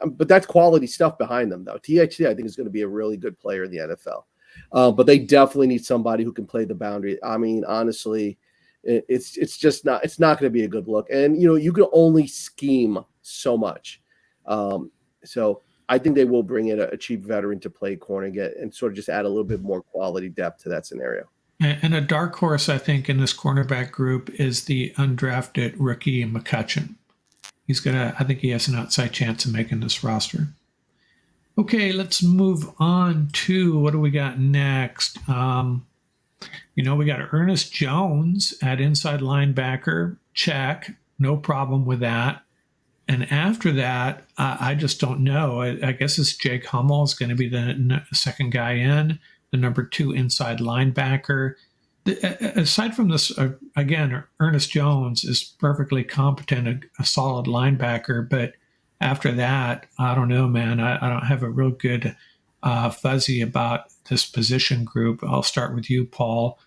But that's quality stuff behind them, though. THT, I think, is going to be a really good player in the NFL. But they definitely need somebody who can play the boundary. Honestly, It's just not, it's not going to be a good look. And, you know, you can only scheme so much. So I think they will bring in a cheap veteran to play corner and sort of just add a little bit more quality depth to that scenario. And a dark horse, I think, in this cornerback group is the undrafted rookie McCutcheon. I think he has an outside chance of making this roster. Okay, let's move on to what do we got next? We got Ernest Jones at inside linebacker. Check. No problem with that. And after that, I just don't know. I guess it's Jake Hummel is going to be the second guy in, the number 2 inside linebacker. Aside from this, again, Ernest Jones is perfectly competent, a solid linebacker. But after that, I don't know, man. I don't have a real good fuzzy about this position group. I'll start with you, Paul.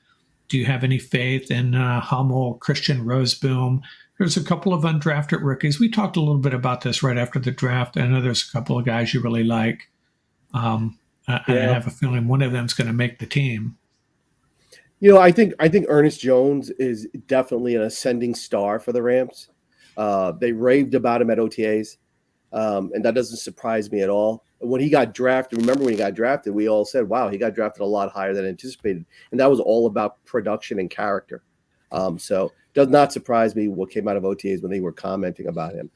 Do you have any faith in Hummel, Christian Roseboom? There's a couple of undrafted rookies. We talked a little bit about this right after the draft. I know there's a couple of guys you really like. I have a feeling one of them is going to make the team. You know, I think Ernest Jones is definitely an ascending star for the Rams. They raved about him at OTAs, and that doesn't surprise me at all. When he got drafted, remember when he got drafted, we all said, wow, he got drafted a lot higher than anticipated. And that was all about production and character. So does not surprise me what came out of OTAs when they were commenting about him.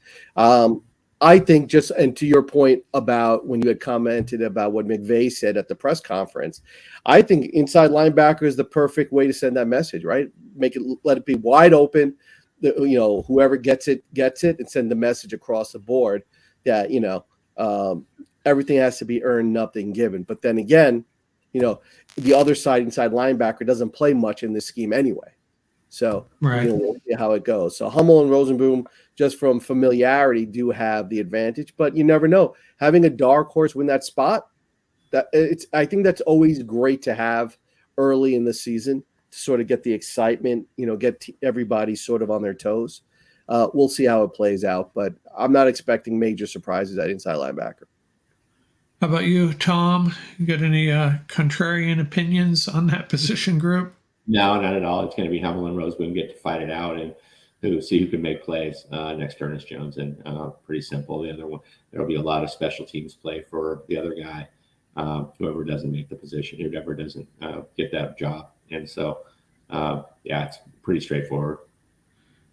I think and to your point about when you had commented about what McVay said at the press conference, I think inside linebacker is the perfect way to send that message, right? Let it be wide open. Whoever gets it, and send the message across the board that, everything has to be earned, nothing given. But then again, the other side, inside linebacker, doesn't play much in this scheme anyway. So right. We'll see how it goes. So Hummel and Rosenboom, just from familiarity, do have the advantage, but you never know. Having a dark horse win that spot, I think that's always great to have early in the season to sort of get the excitement, get everybody sort of on their toes. We'll see how it plays out, but I'm not expecting major surprises at inside linebacker. How about you, Tom? You got any contrarian opinions on that position group? No, not at all. It's going to be Hummel and Roseboom get to fight it out and see who can make plays next to Ernest Jones. And pretty simple. The other one, there'll be a lot of special teams play for the other guy, whoever doesn't make the position, whoever doesn't get that job. And so, it's pretty straightforward.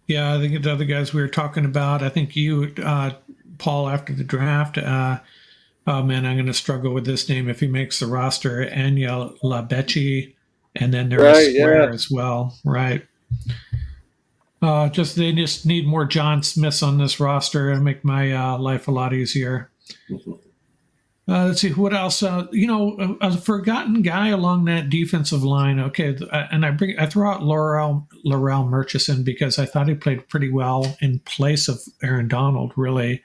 Yeah, I think the other guys we were talking about, I think you, Paul, after the draft, oh man, I'm going to struggle with this name if he makes the roster, Anya Labechi, and then there's Square as well, right? They just need more John Smiths on this roster and make my life a lot easier. Let's see what else. A forgotten guy along that defensive line. Okay, and I throw out Laurel Murchison because I thought he played pretty well in place of Aaron Donald, really.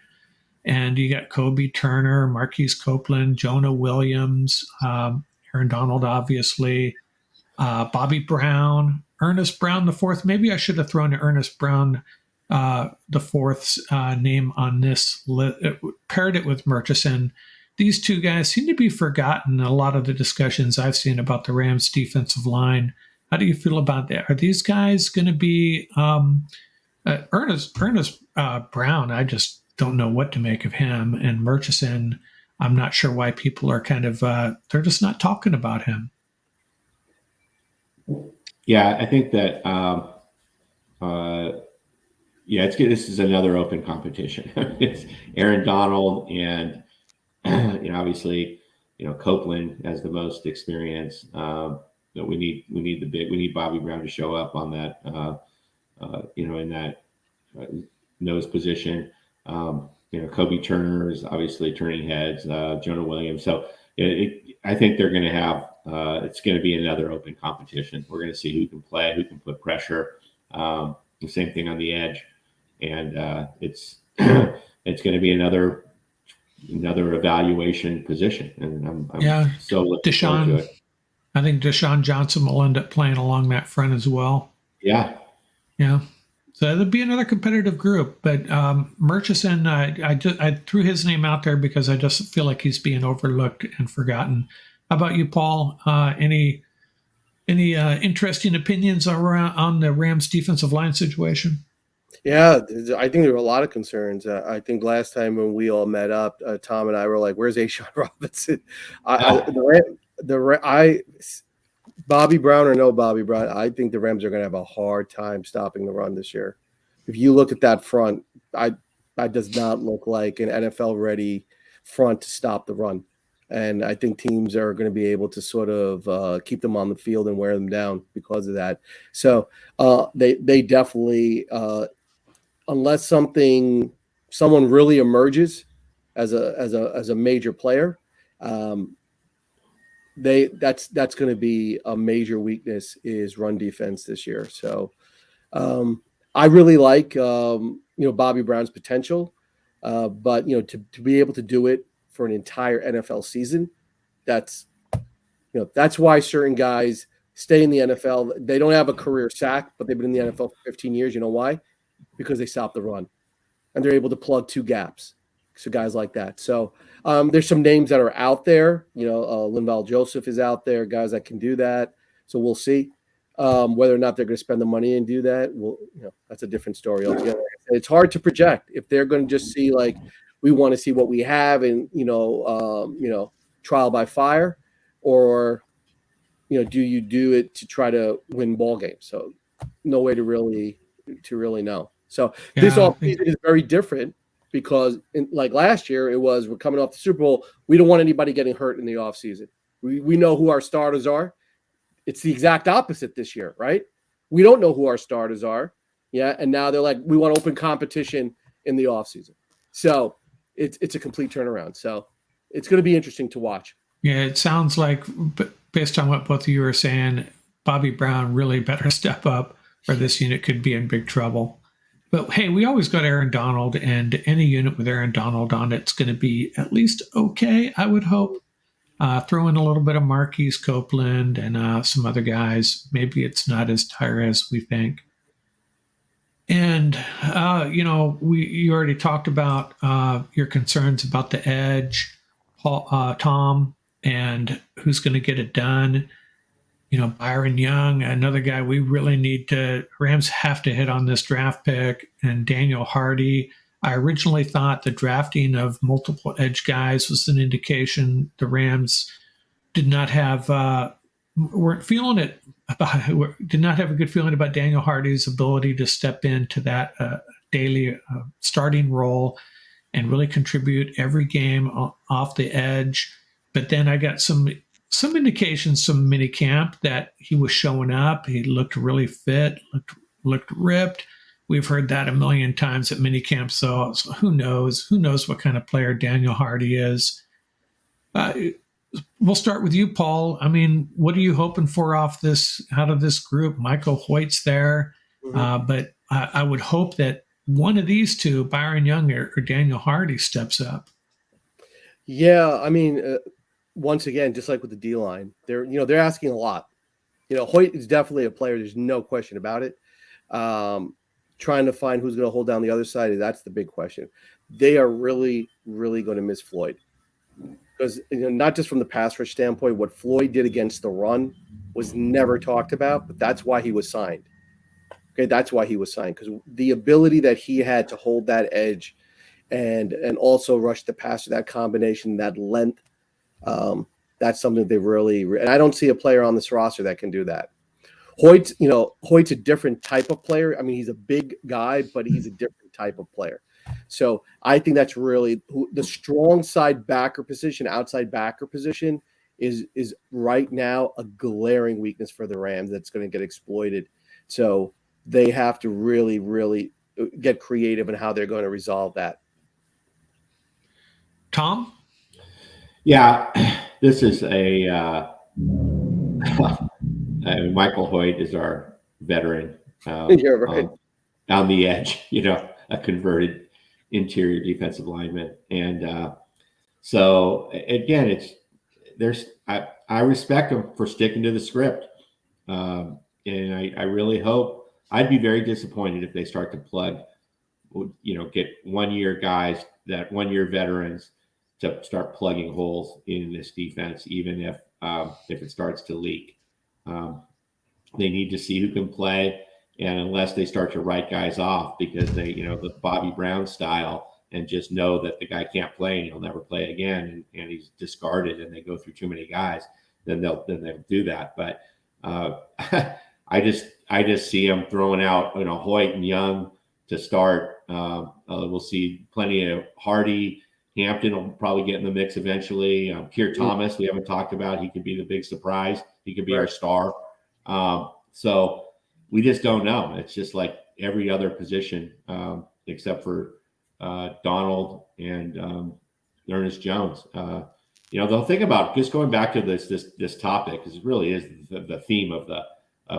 And you got Kobe Turner, Marquise Copeland, Jonah Williams, Aaron Donald, obviously, Bobby Brown, Ernest Brown the fourth. Maybe I should have thrown Ernest Brown the fourth's name on this list, paired it with Murchison. These two guys seem to be forgotten in a lot of the discussions I've seen about the Rams' defensive line. How do you feel about that? Are these guys going to be Ernest Brown? I just don't know what to make of him. And Murchison, I'm not sure why people are kind of they're just not talking about him. Yeah, I think that it's good. This is another open competition. It's Aaron Donald and obviously, Copeland has the most experience. But we need Bobby Brown to show up on that, in that nose position. Kobe Turner is obviously turning heads. Jonah Williams. So I think they're going to have. It's going to be another open competition. We're going to see who can play, who can put pressure. The same thing on the edge, and it's it's going to be another evaluation position, and I'm so looking forward to it. I think Deshaun Johnson will end up playing along that front as well. Yeah. So it'll be another competitive group. But Murchison, I threw his name out there because I just feel like he's being overlooked and forgotten. How about you, Paul? Any Any interesting opinions around on the Rams defensive line situation? Yeah, I think there were a lot of concerns. I think last time when we all met up, Tom and I were like, "Where's Ashawn Robinson?" I Bobby Brown or no Bobby Brown, I think the Rams are going to have a hard time stopping the run this year. If you look at that front, that does not look like an NFL ready front to stop the run. And I think teams are going to be able to sort of keep them on the field and wear them down because of that. So they definitely, unless someone really emerges as a major player, that's going to be a major weakness is run defense this year. So I really like Bobby Brown's potential, but to be able to do it for an entire NFL season, that's why certain guys stay in the NFL. They don't have a career sack, but they've been in the NFL for 15 years. You know why? Because they stop the run and they're able to plug two gaps. So guys like that. So there's some names that are out there. Linval Joseph is out there, guys that can do that. So we'll see whether or not they're going to spend the money and do that. Well, that's a different story altogether. It's hard to project if they're going to just see like we want to see what we have and trial by fire, or do you do it to try to win ball games? So no way to really know. So this offseason is very different because like last year, we're coming off the Super Bowl. We don't want anybody getting hurt in the offseason. We know who our starters are. It's the exact opposite this year, right? We don't know who our starters are. Yeah. And now they're like, we want open competition in the offseason. So it's a complete turnaround. So it's going to be interesting to watch. Yeah, it sounds like, based on what both of you are saying, Bobby Brown really better step up or this unit could be in big trouble. But hey, we always got Aaron Donald, and any unit with Aaron Donald on it's going to be at least okay, I would hope. Throw in a little bit of Marquise Copeland and some other guys. Maybe it's not as dire as we think. And you already talked about your concerns about the edge, Tom, and who's going to get it done. Byron Young, another guy we really need to. Rams have to hit on this draft pick, and Daniel Hardy. I originally thought the drafting of multiple edge guys was an indication the Rams did not have weren't feeling it about, did not have a good feeling about Daniel Hardy's ability to step into that daily starting role and really contribute every game off the edge. But then I got some indications, some mini camp, that he was showing up. He looked really fit, looked ripped. We've heard that a million times at mini camp. So who knows? Who knows what kind of player Daniel Hardy is? We'll start with you, Paul. I mean, what are you hoping for out of this group? Michael Hoyt's there, but I would hope that one of these two, Byron Young or Daniel Hardy, steps up. Yeah, I mean, once again, just like with the D line, they're asking a lot. Hoyt is definitely a player. There's no question about it. Trying to find who's going to hold down the other side, that's the big question. They are really, really going to miss Floyd. Because not just from the pass rush standpoint, what Floyd did against the run was never talked about, but that's why he was signed. Okay, that's why he was signed, because the ability that he had to hold that edge and also rush the passer, that combination, that length, that's something they really. And I don't see a player on this roster that can do that. Hoyt's a different type of player. I mean, he's a big guy, but he's a different type of player. So I think that's really the strong side backer position, outside backer position is right now a glaring weakness for the Rams that's going to get exploited. So they have to really, really get creative in how they're going to resolve that. Tom? Yeah, this is Michael Hoyt is our veteran. You're right. On the edge, a converted interior defensive lineman. And so again, I respect him for sticking to the script. And I really hope. I'd be very disappointed if they start to plug, get 1 year guys, that 1 year veterans to start plugging holes in this defense, even if it starts to leak. They need to see who can play. And unless they start to write guys off because they, the Bobby Brown style, and just know that the guy can't play and he'll never play again, and he's discarded, and they go through too many guys, then they'll do that. But I just see them throwing out, Hoyt and Young to start. We'll see plenty of Hardy. Hampton will probably get in the mix eventually. Keir Thomas, we haven't talked about. He could be the big surprise. He could be our star. So we just don't know. It's just like every other position except for Donald and Ernest Jones. The thing about just going back to this topic, because it really is the theme of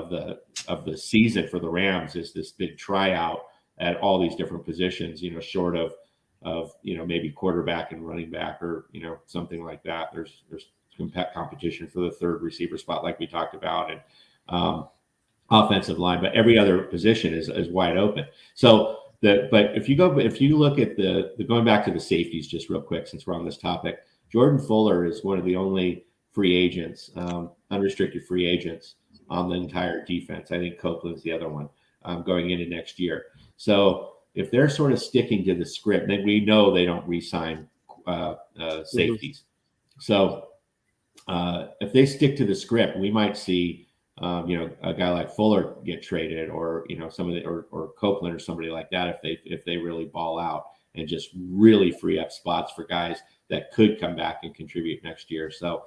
the season for the Rams, is this big tryout at all these different positions. Short of maybe quarterback and running back, or something like that. There's competition for the third receiver spot, like we talked about, and offensive line, but every other position is wide open. So but if you look at the going back to the safeties just real quick, since we're on this topic, Jordan Fuller is one of the only free agents, unrestricted free agents on the entire defense. I think Copeland's the other one going into next year. So if they're sort of sticking to the script, then we know they don't re-sign safeties. So if they stick to the script, we might see a guy like Fuller get traded, or somebody, or Copeland or somebody like that, if they really ball out and just really free up spots for guys that could come back and contribute next year. So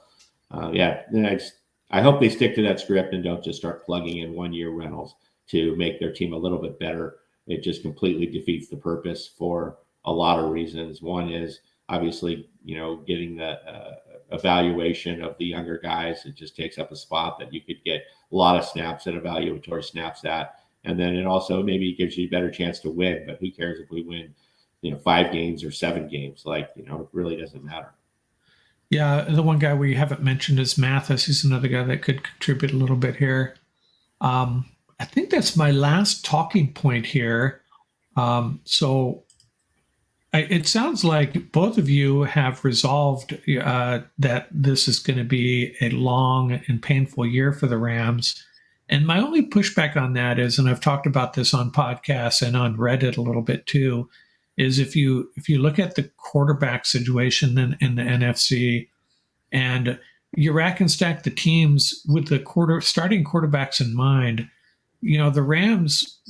I hope they stick to that script and don't just start plugging in 1-year rentals to make their team a little bit better. It just completely defeats the purpose for a lot of reasons. One is obviously, getting the evaluation of the younger guys. It just takes up a spot that you could get a lot of snaps and evaluatory snaps at. And then it also maybe gives you a better chance to win. But who cares if we win, 5 games or 7 games? It really doesn't matter. Yeah, the one guy we haven't mentioned is Mathis. He's another guy that could contribute a little bit here. I think that's my last talking point here. It sounds like both of you have resolved that this is going to be a long and painful year for the Rams. And my only pushback on that is, and I've talked about this on podcasts and on Reddit a little bit too, is if you look at the quarterback situation in the NFC, and you rack and stack the teams with the starting quarterbacks in mind, the Rams,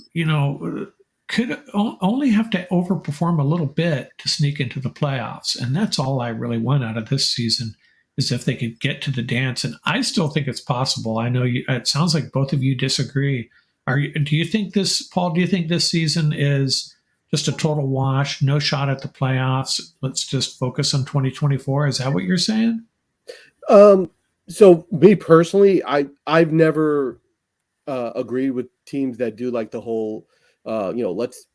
could only have to overperform a little bit to sneak into the playoffs. And that's all I really want out of this season, is if they could get to the dance. And I still think it's possible. I know it sounds like both of you disagree. Do you think this, Paul, do you think this season is just a total wash, no shot at the playoffs? Let's just focus on 2024. Is that what you're saying? So me personally, I've never agreed with teams that do like the whole, let's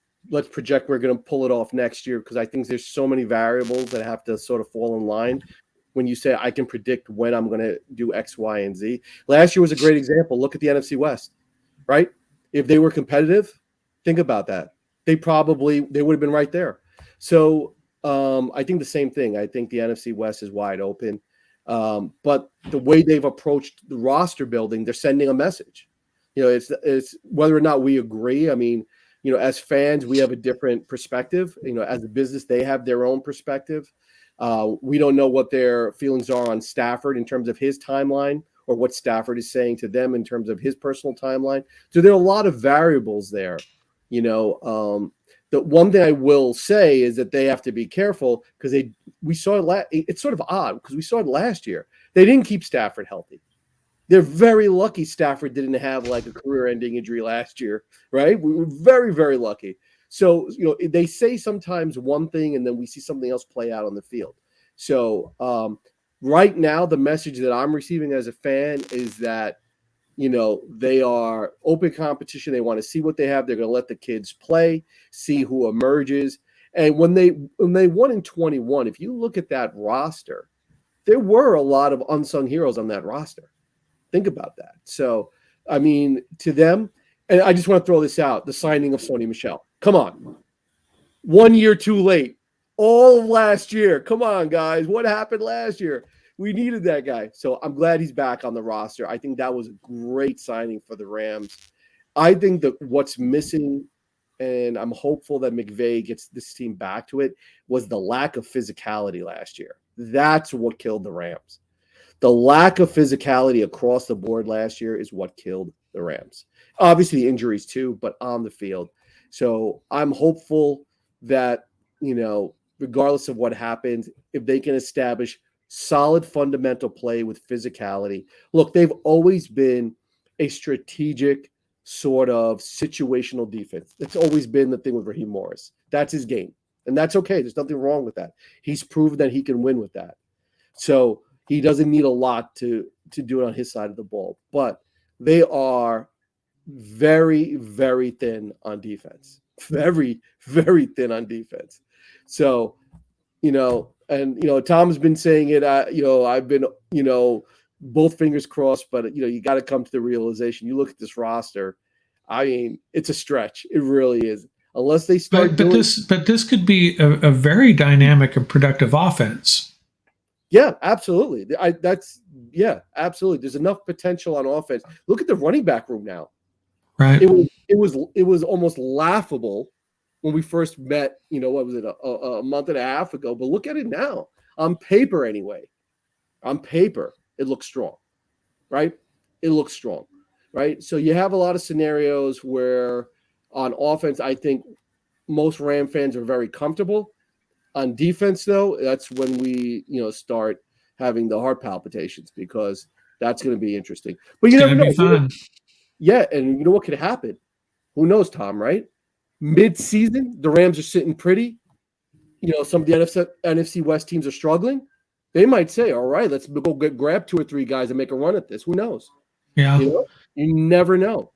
project we're going to pull it off next year, because I think there's so many variables that have to sort of fall in line when you say I can predict when I'm going to do X, Y, and Z. Last year was a great example. Look at the NFC West, right? If they were competitive, think about that. They would have been right there. So I think the same thing. I think the NFC West is wide open. But the way they've approached the roster building, they're sending a message. It's whether or not we agree. I mean, as fans, we have a different perspective. As a business, they have their own perspective. We don't know what their feelings are on Stafford in terms of his timeline, or what Stafford is saying to them in terms of his personal timeline. So there are a lot of variables there. The one thing I will say is that they have to be careful, because we saw it. It's sort of odd because we saw it last year. They didn't keep Stafford healthy. They're very lucky Stafford didn't have like a career-ending injury last year, right? We were very, very lucky. So, they say sometimes one thing and then we see something else play out on the field. So right now, the message that I'm receiving as a fan is that, they are open competition. They want to see what they have. They're going to let the kids play, see who emerges. And when they won in 21, if you look at that roster, there were a lot of unsung heroes on that roster. Think about that. So, I mean, to them, and I just want to throw this out, the signing of Sony Michel. Come on. 1 year too late. All of last year. Come on, guys. What happened last year? We needed that guy. So I'm glad he's back on the roster. I think that was a great signing for the Rams. I think that what's missing, and I'm hopeful that McVay gets this team back to it, was the lack of physicality last year. That's what killed the Rams. The lack of physicality across the board last year is what killed the Rams. Obviously, injuries too, but on the field. So I'm hopeful that, regardless of what happens, if they can establish solid fundamental play with physicality. Look, they've always been a strategic sort of situational defense. That's always been the thing with Raheem Morris. That's his game. And that's okay. There's nothing wrong with that. He's proven that he can win with that. So he doesn't need a lot to do it on his side of the ball. But they are very, very thin on defense. Very, very thin on defense. So, Tom's been saying it. I've been, both fingers crossed, but you got to come to the realization. You look at this roster. I mean, it's a stretch. It really is. Unless they start but this could be a very dynamic and productive offense. Yeah, absolutely. Absolutely. There's enough potential on offense. Look at the running back room now. Right. It was almost laughable when we first met. What was it, a month and a half ago? But look at it now. On paper, anyway. On paper, it looks strong, right? It looks strong, right? So you have a lot of scenarios where on offense, I think most Ram fans are very comfortable. On defense, though, that's when we, start having the heart palpitations, because that's going to be interesting. But you never know. Fun. Yeah, and you know what could happen? Who knows, Tom, right? Mid-season, the Rams are sitting pretty. Some of the NFC West teams are struggling. They might say, all right, let's go grab 2 or 3 guys and make a run at this. Who knows? Yeah. You never know.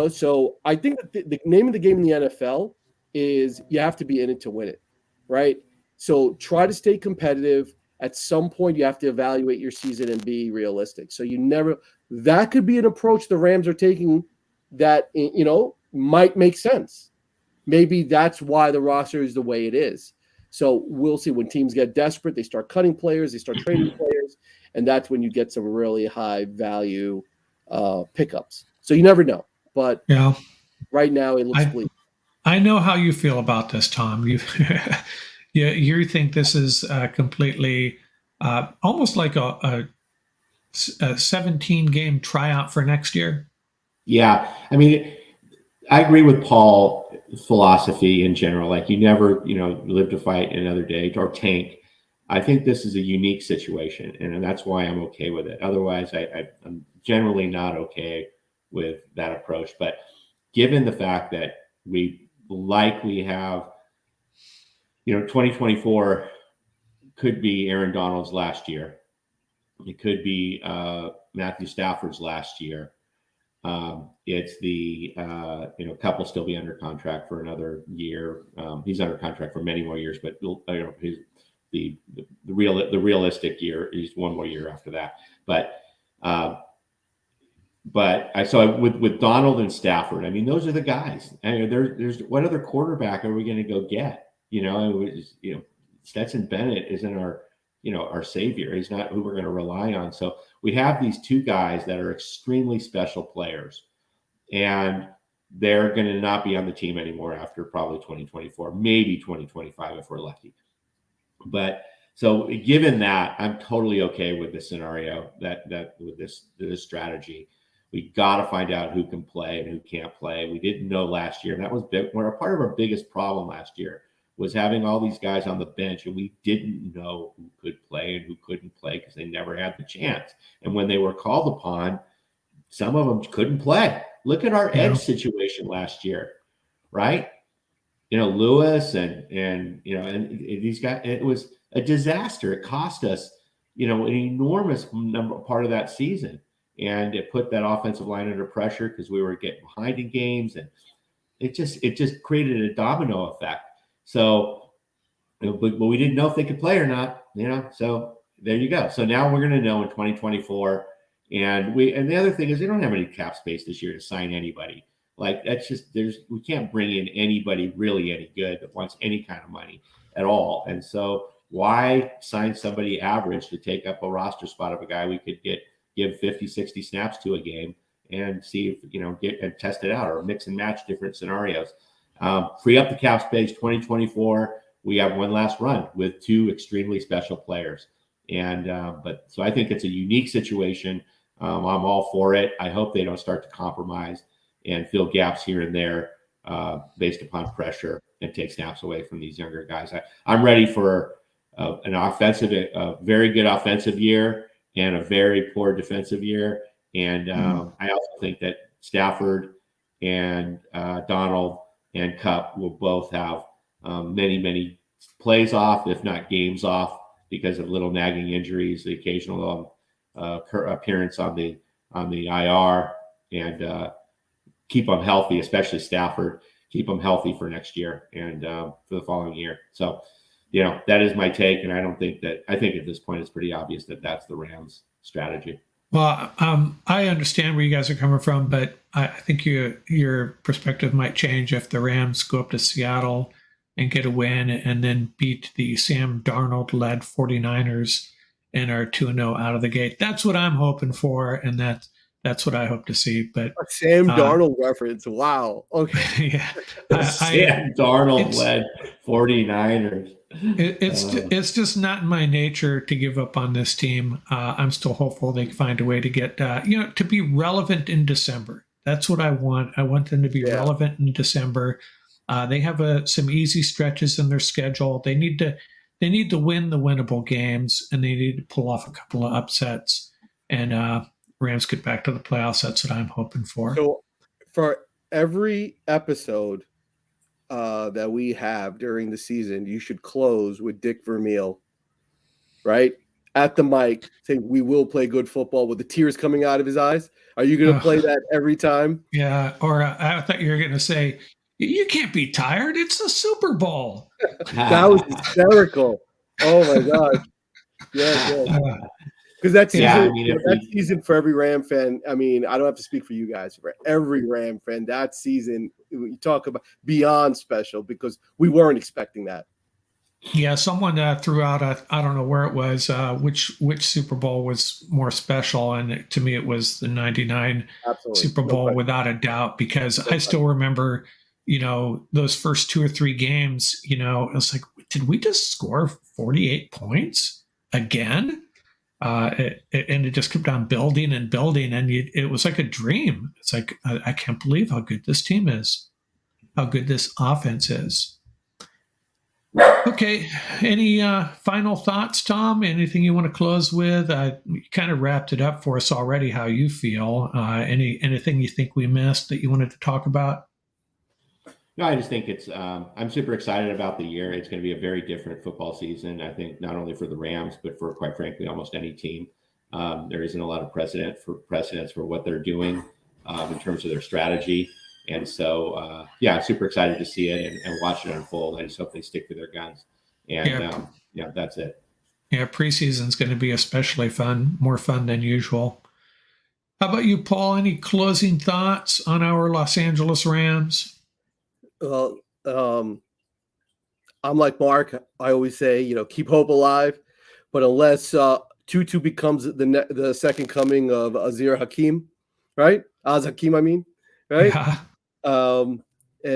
So I think that the name of the game in the NFL is you have to be in it to win it, right? So try to stay competitive. At some point, you have to evaluate your season and be realistic. So that could be an approach the Rams are taking that, might make sense. Maybe that's why the roster is the way it is. So we'll see. When teams get desperate, they start cutting players, they start trading players, and that's when you get some really high value pickups. So you never know. But yeah, right now it looks bleak. I know how you feel about this, Tom. You think this is completely almost like a 17-game tryout for next year. Yeah, I mean, I agree with Paul's philosophy in general. Like, you never, live to fight another day or tank. I think this is a unique situation, and that's why I'm okay with it. Otherwise, I'm generally not okay with that approach. But given the fact that we likely have, 2024 could be Aaron Donald's last year. It could be Matthew Stafford's last year. It's the couple still be under contract for another year. He's under contract for many more years, but the realistic year is one more year after that. But I saw with Donald and Stafford. I mean, those are the guys. I mean, there's what other quarterback are we going to go get? Stetson Bennett isn't our savior. He's not who we're going to rely on. So we have these 2 guys that are extremely special players, and they're going to not be on the team anymore after probably 2024, maybe 2025 if we're lucky. But so given that, I'm totally okay with this scenario that with this strategy. We got to find out who can play and who can't play. We didn't know last year, and that was part of our biggest problem last year was having all these guys on the bench, and we didn't know who could play and who couldn't play because they never had the chance. And when they were called upon, some of them couldn't play. Look at our edge situation last year, right? Lewis and these guys. It was a disaster. It cost us, an enormous part of that season, and it put that offensive line under pressure because we were getting behind in games, and it just created a domino effect. So, but we didn't know if they could play or not, so there you go. So now we're going to know in 2024. And the other thing is they don't have any cap space this year to sign anybody. Like, that's just, we can't bring in anybody really any good that wants any kind of money at all. And so why sign somebody average to take up a roster spot of a guy we could give 50, 60 snaps to a game and see if, get and test it out or mix and match different scenarios. Free up the cap space 2024. We have one last run with 2 extremely special players. And so I think it's a unique situation. I'm all for it. I hope they don't start to compromise and fill gaps here and there based upon pressure and take snaps away from these younger guys. I'm ready for a very good offensive year and a very poor defensive year. And I also think that Stafford and Donald and Kupp will both have many, many plays off, if not games off, because of little nagging injuries, the occasional appearance on the IR, and keep them healthy, especially Stafford. Keep them healthy for next year and for the following year. So, that is my take, and I think at this point it's pretty obvious that that's the Rams' strategy. Well, I understand where you guys are coming from, but I think your perspective might change if the Rams go up to Seattle and get a win and then beat the Sam Darnold-led 49ers and are 2-0 out of the gate. That's what I'm hoping for, and that's what I hope to see. But a Sam Darnold reference. Wow. Okay. Yeah. Sam Darnold-led 49ers. It's just not in my nature to give up on this team. I'm still hopeful they can find a way to get to be relevant in December. That's what I want. I want them to be relevant in December. They have some easy stretches in their schedule. They need to win the winnable games, and they need to pull off a couple of upsets. And Rams get back to the playoffs. That's what I'm hoping for. So, for every episode that we have during the season, you should close with Dick Vermeil, right? At the mic, saying we will play good football with the tears coming out of his eyes. Are you going to play that every time? Yeah. Or I thought you were going to say, you can't be tired. It's the Super Bowl. That was hysterical. Oh my gosh. Yeah. Because that season for every Ram fan, I mean, I don't have to speak for you guys. For every Ram fan, that season, you talk about beyond special because we weren't expecting that. Yeah, someone threw out, I don't know where it was, which Super Bowl was more special. And to me, it was the 99 Super Bowl without a doubt, because I still remember, those first 2 or 3 games, it was like, did we just score 48 points again? And it just kept on building and building, and it was like a dream. It's like, I can't believe how good this team is, how good this offense is. Okay, any final thoughts, Tom? Anything you want to close with? You kind of wrapped it up for us already, how you feel. Anything you think we missed that you wanted to talk about? No, I just think I'm super excited about the year. It's going to be a very different football season, I think, not only for the Rams, but for, quite frankly, almost any team. There isn't a lot of precedence for what they're doing in terms of their strategy. And so, I'm super excited to see it and watch it unfold. I just hope they stick to their guns. And, that's it. Yeah, preseason's going to be especially fun, more fun than usual. How about you, Paul? Any closing thoughts on our Los Angeles Rams? Well, I'm like Mark. I always say, keep hope alive. But unless Tutu becomes the second coming of Azir Hakim, right? Hakim, I mean, right? Yeah. And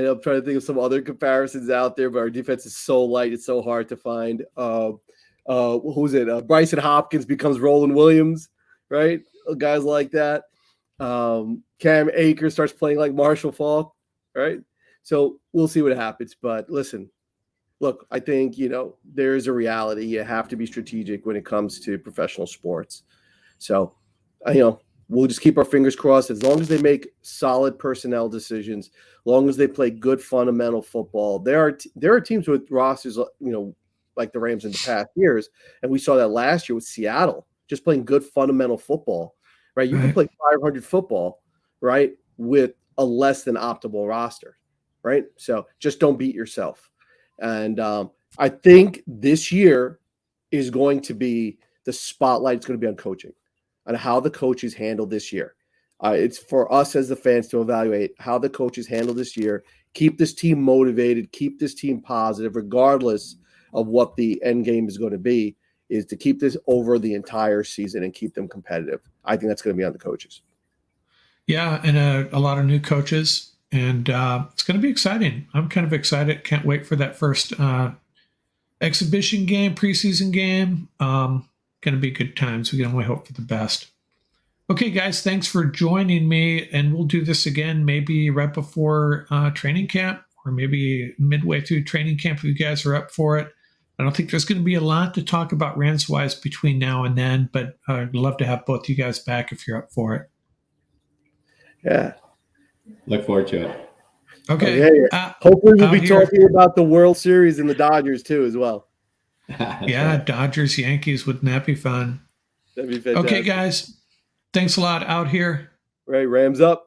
I'm trying to think of some other comparisons out there, but our defense is so light; it's so hard to find. Who's it? Bryson Hopkins becomes Roland Williams, right? Guys like that. Cam Akers starts playing like Marshall Faulk, right? So we'll see what happens. But listen, look, I think, there is a reality. You have to be strategic when it comes to professional sports. So, we'll just keep our fingers crossed. As long as they make solid personnel decisions, as long as they play good fundamental football. There are teams with rosters, like the Rams in the past years. And we saw that last year with Seattle, just playing good fundamental football, right? You can play 500 football, right, with a less than optimal roster. Right. So just don't beat yourself. And I think this year is going to be the spotlight. It's going to be on coaching and how the coaches handle this year. It's for us as the fans to evaluate how the coaches handle this year, keep this team motivated, keep this team positive, regardless of what the end game is going to be, is to keep this over the entire season and keep them competitive. I think that's going to be on the coaches. Yeah, and a lot of new coaches, and it's going to be exciting. I'm kind of excited. Can't wait for that first exhibition game, preseason game. Going to be good times. We can only hope for the best. Okay, guys, thanks for joining me, and we'll do this again maybe right before training camp or maybe midway through training camp if you guys are up for it. I don't think there's going to be a lot to talk about Rams-wise between now and then, but I'd love to have both you guys back if you're up for it. Yeah. Look forward to it. Okay. Hopefully we'll be talking about the World Series and the Dodgers too as well. Yeah, right. Dodgers, Yankees, wouldn't that be fun? That'd be fantastic. Okay, guys. Thanks a lot. Out here. Right, Rams up.